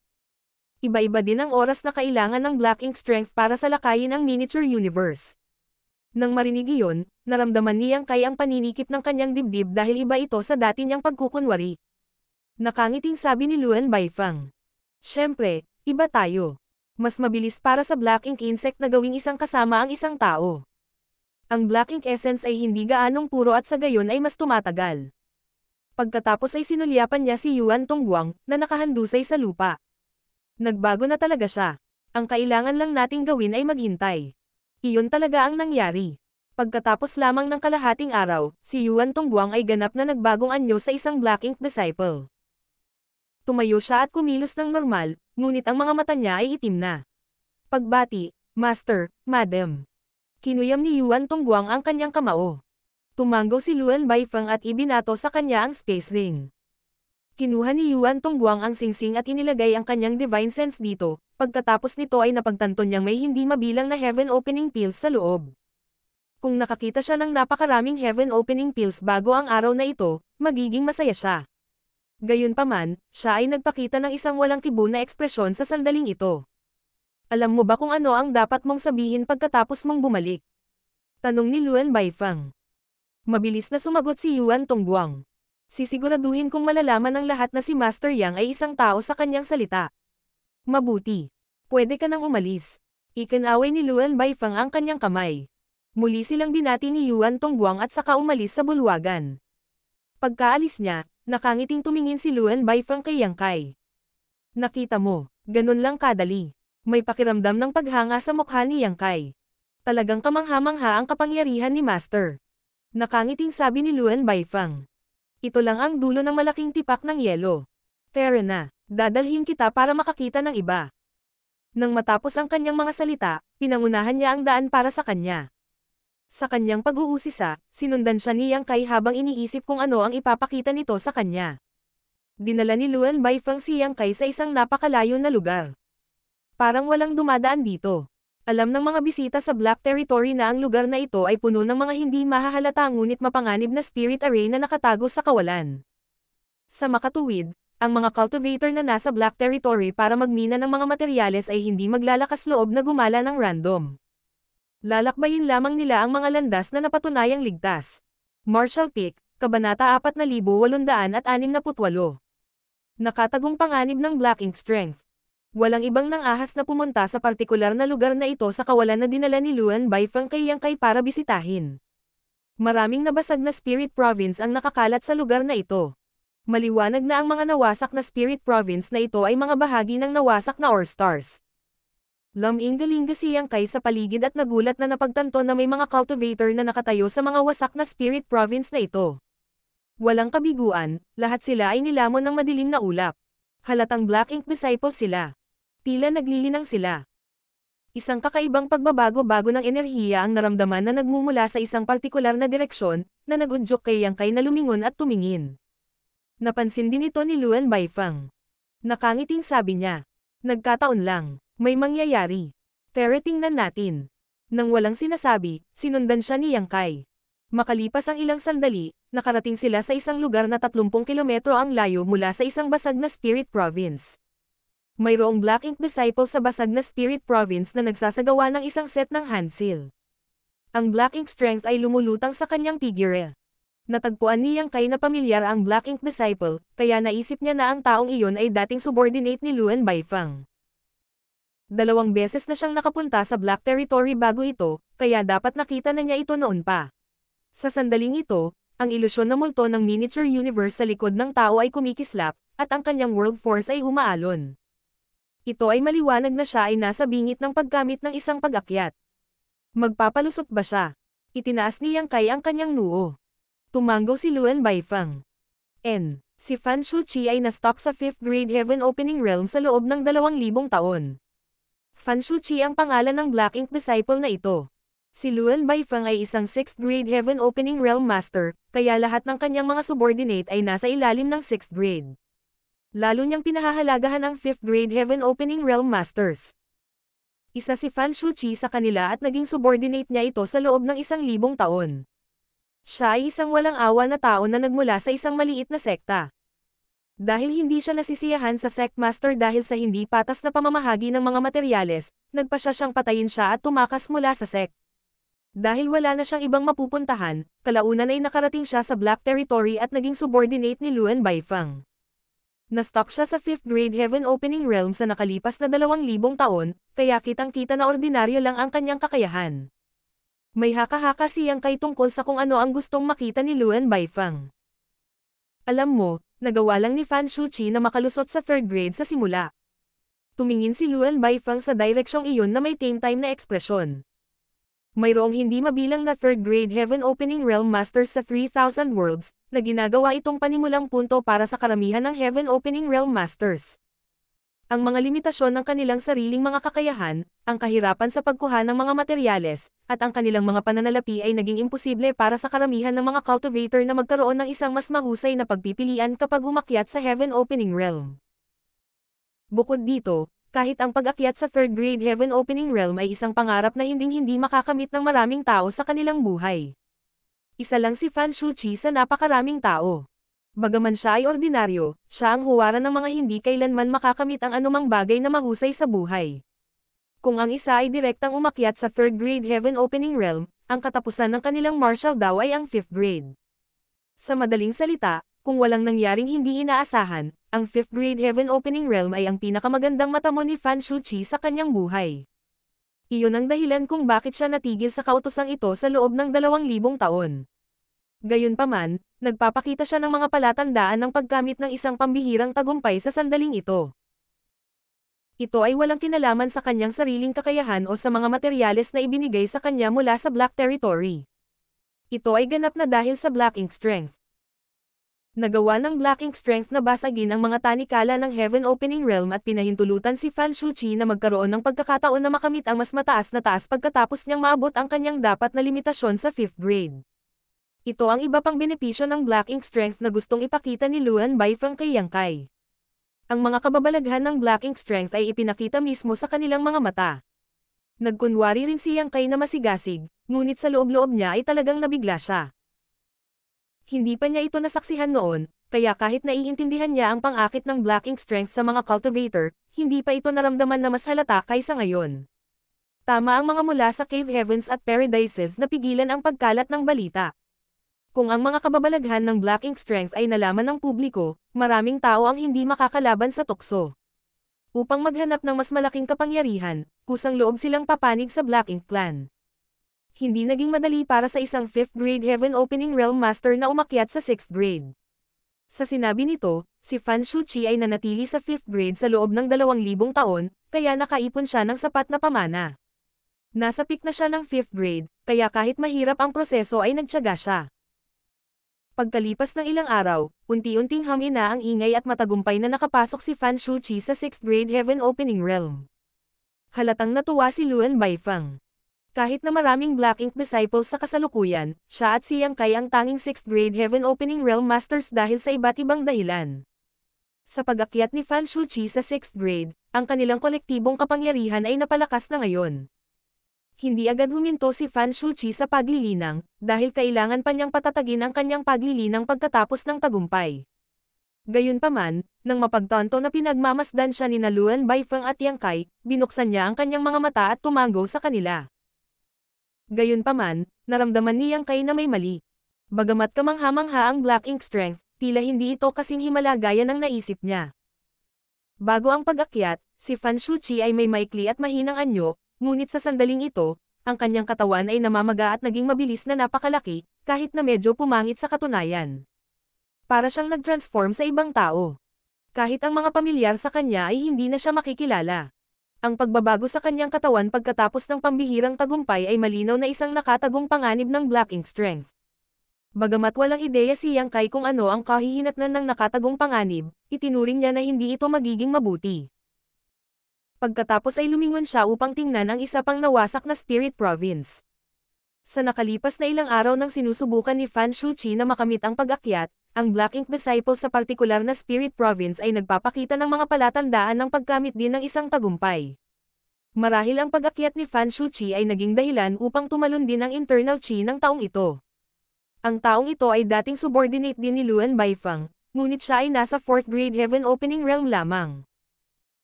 Iba-iba din ang oras na kailangan ng Black Ink Strength para sa lakayin ang miniature universe. Nang marinig iyon, naramdaman ni Yang Kai ang paninikip ng kanyang dibdib dahil iba ito sa dati niyang pagkukunwari. Nakangiting sabi ni Luan Baifeng. Siyempre, iba tayo. Mas mabilis para sa Black Ink Insect na gawing isang kasama ang isang tao. Ang Black Ink Essence ay hindi gaanong puro at sa gayon ay mas tumatagal. Pagkatapos ay sinulyapan niya si Yuan Tongguang, na nakahandusay sa lupa. Nagbago na talaga siya. Ang kailangan lang nating gawin ay maghintay. Iyon talaga ang nangyari. Pagkatapos lamang ng kalahating araw, si Yuan Tongguang ay ganap na nagbagong anyo sa isang Black Ink disciple. Tumayo siya at kumilos ng normal, ngunit ang mga mata niya ay itim na. Pagbati, Master, Madam. Kinuyam ni Yuan Tongguang ang kanyang kamao. Tumanggo si Luan Baifeng at ibinato sa kanya ang space ring. Kinuha ni Yuan Tongguang ang singsing at inilagay ang kanyang divine sense dito, pagkatapos nito ay napagtanto niyang may hindi mabilang na heaven opening pills sa loob. Kung nakakita siya ng napakaraming heaven opening pills bago ang araw na ito, magiging masaya siya. Gayunpaman, siya ay nagpakita ng isang walang kibo na ekspresyon sa sandaling ito. Alam mo ba kung ano ang dapat mong sabihin pagkatapos mong bumalik? Tanong ni Luan Baifeng. Mabilis na sumagot si Yuan Tongguang. Sisiguraduhin kong malalaman ng lahat na si Master Yang ay isang tao sa kanyang salita. Mabuti. Pwede ka nang umalis. Ikinaway ni Luan Baifeng ang kanyang kamay. Muli silang binati ni Yuan Tongguang at saka umalis sa bulwagan. Pagkaalis niya, nakangiting tumingin si Luan Baifeng kay Yang Kai. Nakita mo, ganun lang kadali. May pakiramdam ng paghanga sa mukha ni Yang Kai. Talagang kamangha-mangha ang kapangyarihan ni Master. Nakangiting sabi ni Luan Baifeng. Ito lang ang dulo ng malaking tipak ng yelo. Tara na, dadalhin kita para makakita ng iba. Nang matapos ang kanyang mga salita, pinangunahan niya ang daan para sa kanya. Sa kanyang pag-uusisa, sinundan siya ni Yang Kai habang iniisip kung ano ang ipapakita nito sa kanya. Dinala ni Luan Baifeng si Yang Kai sa isang napakalayo na lugar. Parang walang dumadaan dito. Alam ng mga bisita sa Black Territory na ang lugar na ito ay puno ng mga hindi mahahalata ngunit mapanganib na spirit array na nakatago sa kawalan. Sa makatuwid, ang mga cultivator na nasa Black Territory para magmina ng mga materyales ay hindi maglalakas loob na gumala ng random. Lalakbayin lamang nila ang mga landas na napatunayang ligtas. Marshall Peak, Kabanata 4868. Nakatagong panganib ng Black Ink Strength. Walang ibang nang ahas na pumunta sa partikular na lugar na ito sa kawalan na dinala ni Luan Baifeng kay Yang Kai para bisitahin. Maraming nabasag na Spirit Province ang nakakalat sa lugar na ito. Maliwanag na ang mga nawasak na Spirit Province na ito ay mga bahagi ng nawasak na Ore Stars. Laming-galing si Yang Kai sa paligid at nagulat na napagtanto na may mga cultivator na nakatayo sa mga wasak na Spirit Province na ito. Walang kabiguan, lahat sila ay nilamon ng madilim na ulap. Halatang Black Ink Disciple sila. Tila naglilinang sila. Isang kakaibang pagbabago-bago ng enerhiya ang naramdaman na nagmumula sa isang partikular na direksyon, na nagudyok kay Yang Kai na lumingon at tumingin. Napansin din ito ni Luan Baifeng. Nakangiting sabi niya. Nagkataon lang, may mangyayari. Tara tingnan natin. Nang walang sinasabi, sinundan siya ni Yang Kai. Makalipas ang ilang sandali, nakarating sila sa isang lugar na 30 kilometro ang layo mula sa isang basag na Spirit Province. Mayroong Black Ink Disciple sa basag na Spirit Province na nagsasagawa ng isang set ng hand seal. Ang Black Ink Strength ay lumulutang sa kanyang figure. Natagpuan ni Yang Kai na pamilyar ang Black Ink Disciple, kaya naisip niya na ang taong iyon ay dating subordinate ni Luan Baifeng. 2 beses na siyang nakapunta sa Black Territory bago ito, kaya dapat nakita na niya ito noon pa. Sa sandaling ito, ang ilusyon na multo ng miniature universe sa likod ng tao ay kumikislap, at ang kanyang world force ay humaalon. Ito ay maliwanag na siya ay nasa bingit ng paggamit ng isang pag-akyat. Magpapalusot ba siya? Itinaas ni Yang Kai ang kanyang noo. Tumanggo si Luan Baifeng. Si Fan Shuqi ay na-stock sa 5th grade Heaven Opening Realm sa loob ng 2,000 taon. Fan Shuqi ang pangalan ng Black Ink Disciple na ito. Si Luan Baifeng ay isang 6th grade Heaven Opening Realm Master, kaya lahat ng kanyang mga subordinate ay nasa ilalim ng 6th grade. Lalo niyang pinahahalagahan ang 5th grade Heaven Opening Realm Masters. Isa si Fan Shuqi sa kanila at naging subordinate niya ito sa loob ng 1,000 taon. Siya ay isang walang awa na tao na nagmula sa isang maliit na sekta. Dahil hindi siya nasisiyahan sa sect master dahil sa hindi patas na pamamahagi ng mga materyales, nagpasya siyang patayin siya at tumakas mula sa sect. Dahil wala na siyang ibang mapupuntahan, kalaunan ay nakarating siya sa Black Territory at naging subordinate ni Luan Baifeng. Na-stock siya sa 5th grade Heaven Opening Realm sa nakalipas na 2,000 taon, kaya kitang-kita na ordinaryo lang ang kanyang kakayahan. May haka-haka si Yang Kai tungkol sa kung ano ang gustong makita ni Luan Baifeng. Alam mo, nagawa lang ni Fan Shuqi na makalusot sa 3rd grade sa simula. Tumingin si Luan Baifeng sa direksyong iyon na may time na ekspresyon. Mayroong hindi mabilang na 3rd grade Heaven Opening Realm Masters sa 3,000 worlds, na ginagawa itong panimulang punto para sa karamihan ng Heaven Opening Realm Masters. Ang mga limitasyon ng kanilang sariling mga kakayahan, ang kahirapan sa pagkuha ng mga materyales, at ang kanilang mga pananalapi ay naging imposible para sa karamihan ng mga cultivator na magkaroon ng isang mas mahusay na pagpipilian kapag umakyat sa Heaven Opening Realm. Bukod dito, kahit ang pag-akyat sa 3rd grade Heaven Opening Realm ay isang pangarap na hinding-hindi makakamit ng maraming tao sa kanilang buhay. Isa lang si Fan Shuqi sa napakaraming tao. Bagaman siya ay ordinaryo, siya ang huwaran ng mga hindi kailanman makakamit ang anumang bagay na mahusay sa buhay. Kung ang isa ay direktang umakyat sa 3rd grade Heaven Opening Realm, ang katapusan ng kanilang martial daw ay ang 5th grade. Sa madaling salita, kung walang nangyaring hindi inaasahan, ang 5th grade Heaven Opening Realm ay ang pinakamagandang matamo ni Fan Shuqi sa kanyang buhay. Iyon ang dahilan kung bakit siya natigil sa kautosang ito sa loob ng 2,000 taon. Gayunpaman, nagpapakita siya ng mga palatandaan ng paggamit ng isang pambihirang tagumpay sa sandaling ito. Ito ay walang kinalaman sa kanyang sariling kakayahan o sa mga materyales na ibinigay sa kanya mula sa Black Territory. Ito ay ganap na dahil sa Black Ink Strength. Nagawa ng Black Ink Strength na basagin ang mga tanikala ng Heaven Opening Realm at pinahintulutan si Fan Shuqi na magkaroon ng pagkakataon na makamit ang mas mataas na taas pagkatapos niyang maabot ang kanyang dapat na limitasyon sa 5th grade. Ito ang iba pang benepisyo ng Black Ink Strength na gustong ipakita ni Luan Baifeng kay Yang Kai. Ang mga kababalaghan ng Black Ink Strength ay ipinakita mismo sa kanilang mga mata. Nagkunwari rin si Yang Kai na masigasig, ngunit sa loob-loob niya ay talagang nabigla siya. Hindi pa niya ito nasaksihan noon, kaya kahit naiintindihan niya ang pang-akit ng Black Ink Strength sa mga cultivator, hindi pa ito naramdaman na mas halata kaysa ngayon. Tama ang mga mula sa Cave Heavens at Paradises na pigilan ang pagkalat ng balita. Kung ang mga kababalaghan ng Black Ink Strength ay nalaman ng publiko, maraming tao ang hindi makakalaban sa tukso. Upang maghanap ng mas malaking kapangyarihan, kusang loob silang papanig sa Black Ink Clan. Hindi naging madali para sa isang 5th grade Heaven Opening Realm Master na umakyat sa 6th grade. Sa sinabi nito, si Fan Shuqi ay nanatili sa 5th grade sa loob ng 2,000 taon, kaya nakaipon siya ng sapat na pamana. Nasa peak na siya ng 5th grade, kaya kahit mahirap ang proseso ay nagtiyaga siya. Pagkalipas ng ilang araw, unti-unting humina ang ingay at matagumpay na nakapasok si Fan Shuqi sa 6th grade Heaven Opening Realm. Halatang natuwa si Luan Baifeng. Kahit na maraming Black Ink disciples sa kasalukuyan, siya at si Yang Kai ang tanging 6th grade Heaven Opening Realm Masters dahil sa iba't ibang dahilan. Sa pag-akyat ni Fan Shuqi sa 6th grade, ang kanilang kolektibong kapangyarihan ay napalakas na ngayon. Hindi agad huminto si Fan Shuqi sa paglilinang, dahil kailangan pa niyang patatagin ang kanyang paglilinang pagkatapos ng tagumpay. Gayunpaman, nang mapagtanto na pinagmamasdan siya ni Luan Baifeng at Yang Kai, binuksan niya ang kanyang mga mata at tumango sa kanila. Gayunpaman, naramdaman ni Yang Kai na may mali. Bagamat kamangha-mangha ang Black Ink Strength, tila hindi ito kasing himala gaya ng naisip niya. Bago ang pag-akyat, si Fan Shuqi ay may maikli at mahinang anyo, ngunit sa sandaling ito, ang kanyang katawan ay namamaga at naging mabilis na napakalaki, kahit na medyo pumangit sa katunayan. Para siyang nag-transform sa ibang tao. Kahit ang mga pamilyar sa kanya ay hindi na siya makikilala. Ang pagbabago sa kanyang katawan pagkatapos ng pambihirang tagumpay ay malinaw na isang nakatagong panganib ng Black Ink Strength. Bagamat walang ideya si Yang Kai kung ano ang kahihinatnan ng nakatagong panganib, itinuring niya na hindi ito magiging mabuti. Pagkatapos ay lumingon siya upang tingnan ang isa pang nawasak na Spirit Province. Sa nakalipas na ilang araw nang sinusubukan ni Fan Shuqi na makamit ang pag-akyat, ang Black Ink Disciple sa partikular na Spirit Province ay nagpapakita ng mga palatandaan ng pagkamit din ng isang tagumpay. Marahil ang pag-akyat ni Fan Shuqi ay naging dahilan upang tumalon din ang internal chi ng taong ito. Ang taong ito ay dating subordinate din ni Luan Baifeng, ngunit siya ay nasa 4th grade Heaven Opening Realm lamang.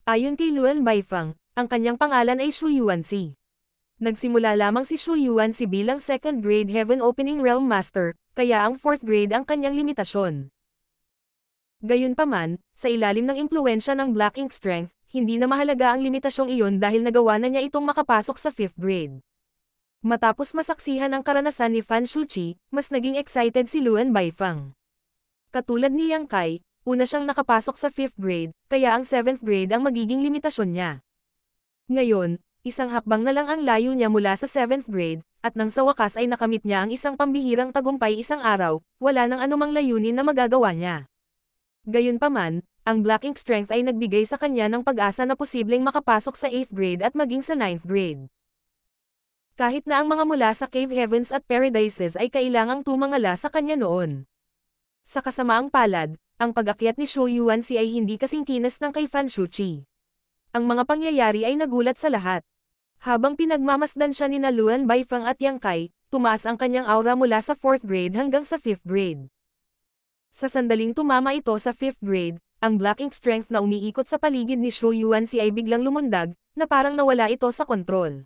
Ayon kay Luan Baifeng, ang kanyang pangalan ay Shu Yuanxi. Nagsimula lamang si Shu Yuanxi bilang 2nd grade Heaven Opening Realm Master, kaya ang 4th grade ang kanyang limitasyon. Gayunpaman, sa ilalim ng impluwensya ng Black Ink Strength, hindi na mahalaga ang limitasyong iyon dahil nagawa na niya itong makapasok sa 5th grade. Matapos masaksihan ang karanasan ni Fan Shuqi, mas naging excited si Luan Baifeng. Katulad ni Yang Kai, una siyang nakapasok sa 5th grade, kaya ang 7th grade ang magiging limitasyon niya. Ngayon, isang hakbang na lang ang layo niya mula sa 7th grade, at nang sa wakas ay nakamit niya ang isang pambihirang tagumpay isang araw, wala nang anumang layunin na magagawa niya. Gayunpaman, ang Black Ink Strength ay nagbigay sa kanya ng pag-asa na posibleng makapasok sa 8th grade at maging sa 9th grade. Kahit na ang mga mula sa Cave Heavens at Paradises ay kailangang tumangala sa kanya noon. Sa kasamaang palad, ang pag-akyat ni Shu Yuanxi ay hindi kasing kinas ng kay Fan Shuqi. Ang mga pangyayari ay nagulat sa lahat. Habang pinagmamasdan siya ni Luan Baifeng at Yang Kai, tumaas ang kanyang aura mula sa 4th grade hanggang sa 5th grade. Sa sandaling tumama ito sa 5th grade, ang Black Ink Strength na umiikot sa paligid ni Shu Yuanxi ay biglang lumundag, na parang nawala ito sa kontrol.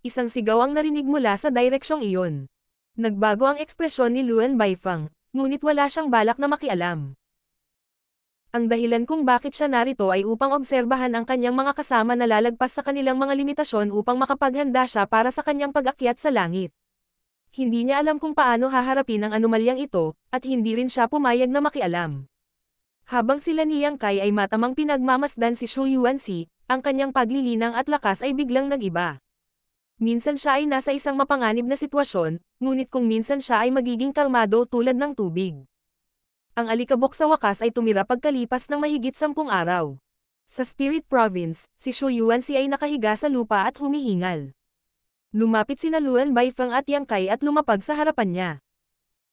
Isang sigaw ang narinig mula sa direksyong iyon. Nagbago ang ekspresyon ni Luan Baifeng, ngunit wala siyang balak na makialam. Ang dahilan kung bakit siya narito ay upang obserbahan ang kanyang mga kasama na lalagpas sa kanilang mga limitasyon upang makapaghanda siya para sa kanyang pag-akyat sa langit. Hindi niya alam kung paano haharapin ang anomalyang ito, at hindi rin siya pumayag na makialam. Habang sila ni Yang Kai ay matamang pinagmamasdan si Shu Yuanxi, ang kanyang paglilinang at lakas ay biglang nag-iba. Minsan siya ay nasa isang mapanganib na sitwasyon, ngunit kung minsan siya ay magiging kalmado tulad ng tubig. Ang alikabok sa wakas ay tumira pagkalipas ng mahigit 10 araw. Sa Spirit Province, si Shu Yuanxi ay nakahiga sa lupa at humihingal. Lumapit sina Luan Baifeng at Yang Kai at lumapag sa harapan niya.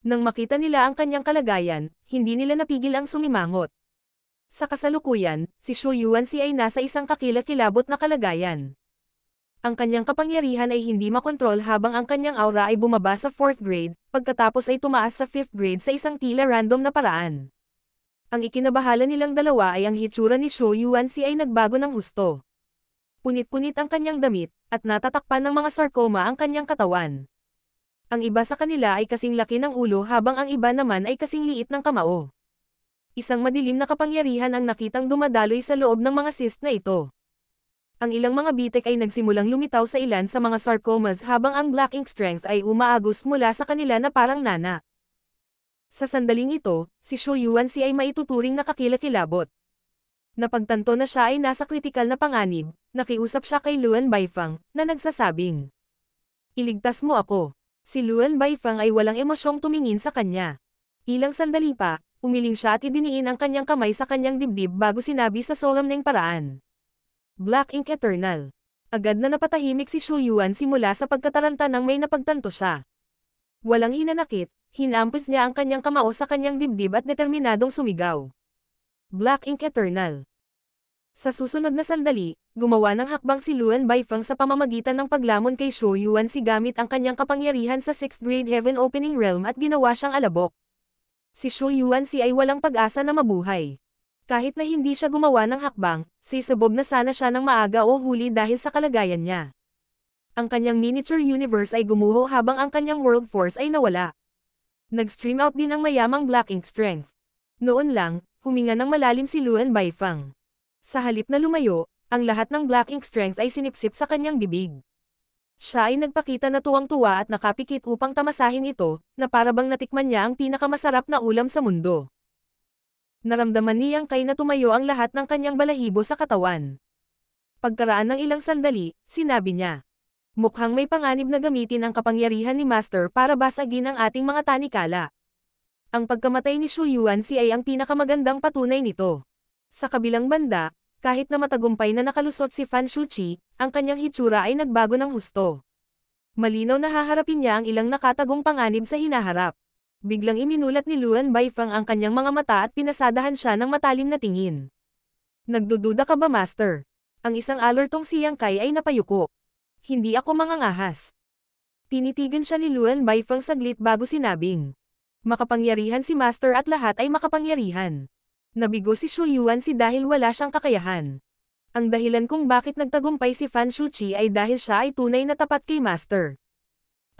Nang makita nila ang kanyang kalagayan, hindi nila napigil ang sumimangot. Sa kasalukuyan, si Shu Yuanxi ay nasa isang kakilakilabot na kalagayan. Ang kanyang kapangyarihan ay hindi makontrol habang ang kanyang aura ay bumaba sa 4th grade, pagkatapos ay tumaas sa 5th grade sa isang tila random na paraan. Ang ikinabahala nilang dalawa ay ang hitsura ni Shu Yuanxi ay nagbago ng husto. Punit-punit ang kanyang damit, at natatakpan ng mga sarcoma ang kanyang katawan. Ang iba sa kanila ay kasing laki ng ulo habang ang iba naman ay kasing liit ng kamao. Isang madilim na kapangyarihan ang nakitang dumadaloy sa loob ng mga cyst na ito. Ang ilang mga bitek ay nagsimulang lumitaw sa ilan sa mga sarcomas habang ang black ink strength ay umaagos mula sa kanila na parang nana. Sa sandaling ito, si Shu Yuanxi ay maituturing na kakilakilabot. Napagtanto na siya ay nasa kritikal na panganib, nakiusap siya kay Luan Baifeng, na nagsasabing, "Iligtas mo ako." Si Luan Baifeng ay walang emosyong tumingin sa kanya. Ilang sandali pa, umiling siya at idiniin ang kanyang kamay sa kanyang dibdib bago sinabi sa solemneng paraan, "Black Ink Eternal." Agad na napatahimik si Shu Yuanxi simula sa pagkataranta nang may napagtanto siya. Walang hinanakit, hinampos niya ang kanyang kamao sa kanyang dibdib at determinadong sumigaw, "Black Ink Eternal." Sa susunod na sandali, gumawa ng hakbang si Luan Baifeng sa pamamagitan ng paglamon kay Shu Yuanxi gamit ang kanyang kapangyarihan sa 6th grade Heaven Opening Realm at ginawa siyang alabok. Si Shu Yuanxi ay walang pag-asa na mabuhay. Kahit na hindi siya gumawa ng hakbang, sisabog na sana siya ng maaga o huli dahil sa kalagayan niya. Ang kanyang miniature universe ay gumuho habang ang kanyang world force ay nawala. Nag-stream out din ang mayamang black ink strength. Noon lang, huminga ng malalim si Luan Baifeng. Sa halip na lumayo, ang lahat ng black ink strength ay sinipsip sa kanyang bibig. Siya ay nagpakita na tuwang-tuwa at nakapikit upang tamasahin ito, na parabang natikman niya ang pinakamasarap na ulam sa mundo. Naramdaman niyang kay na tumayo ang lahat ng kanyang balahibo sa katawan. Pagkaraan ng ilang sandali, sinabi niya, "Mukhang may panganib na gamitin ang kapangyarihan ni Master para basagin ang ating mga tanikala." Ang pagkamatay ni Shu Yuanxi ay ang pinakamagandang patunay nito. Sa kabilang banda, kahit na matagumpay na nakalusot si Fan Shuqi, ang kanyang hitsura ay nagbago ng husto. Malinaw na haharapin niya ang ilang nakatagong panganib sa hinaharap. Biglang iminulat ni Luan Baifeng ang kanyang mga mata at pinasadahan siya ng matalim na tingin. "Nagdududa ka ba, Master?" Ang isang alertong si Yang Kai ay napayuko. "Hindi ako mangangahas." Tinitigan siya ni Luan Baifeng saglit bago sinabing, "Makapangyarihan si Master at lahat ay makapangyarihan." Nabigo si Shu Yuanxi dahil wala siyang kakayahan. Ang dahilan kung bakit nagtagumpay si Fan Shuqi ay dahil siya ay tunay na tapat kay Master.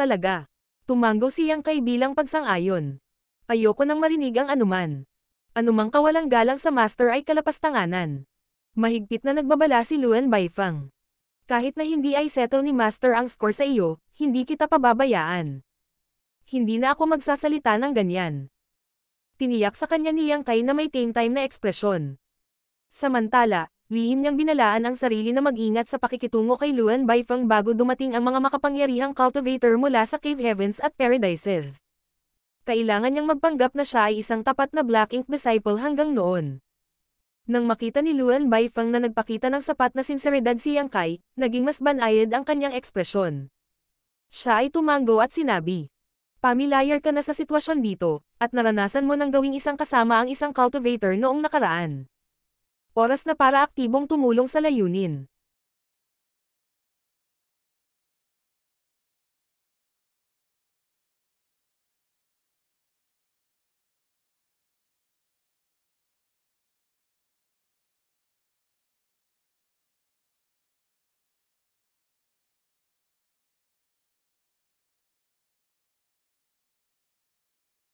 Talaga. Tumanggo si Yang Kai bilang pagsang-ayon. "Ayoko nang marinig ang anuman. Anumang kawalang galang sa Master ay kalapastanganan." Mahigpit na nagbabala si Luan Baifeng. "Kahit na hindi ay settle ni Master ang score sa iyo, hindi kita pababayaan. Hindi na ako magsasalita ng ganyan." Tiniyak sa kanya ni Yang Kai na may tame-time na ekspresyon. Samantala, lihim niyang binalaan ang sarili na mag-ingat sa pakikitungo kay Luan Baifeng bago dumating ang mga makapangyarihang cultivator mula sa Cave Heavens at Paradises. Kailangan niyang magpanggap na siya ay isang tapat na Black Ink disciple hanggang noon. Nang makita ni Luan Baifeng na nagpakita ng sapat na sinseridad si Yang Kai, naging mas banayad ang kanyang ekspresyon. Siya ay tumanggo at sinabi, "Pamilyar ka na sa sitwasyon dito, at naranasan mo nang gawing isang kasama ang isang cultivator noong nakaraan. Oras na para aktibong tumulong sa layunin."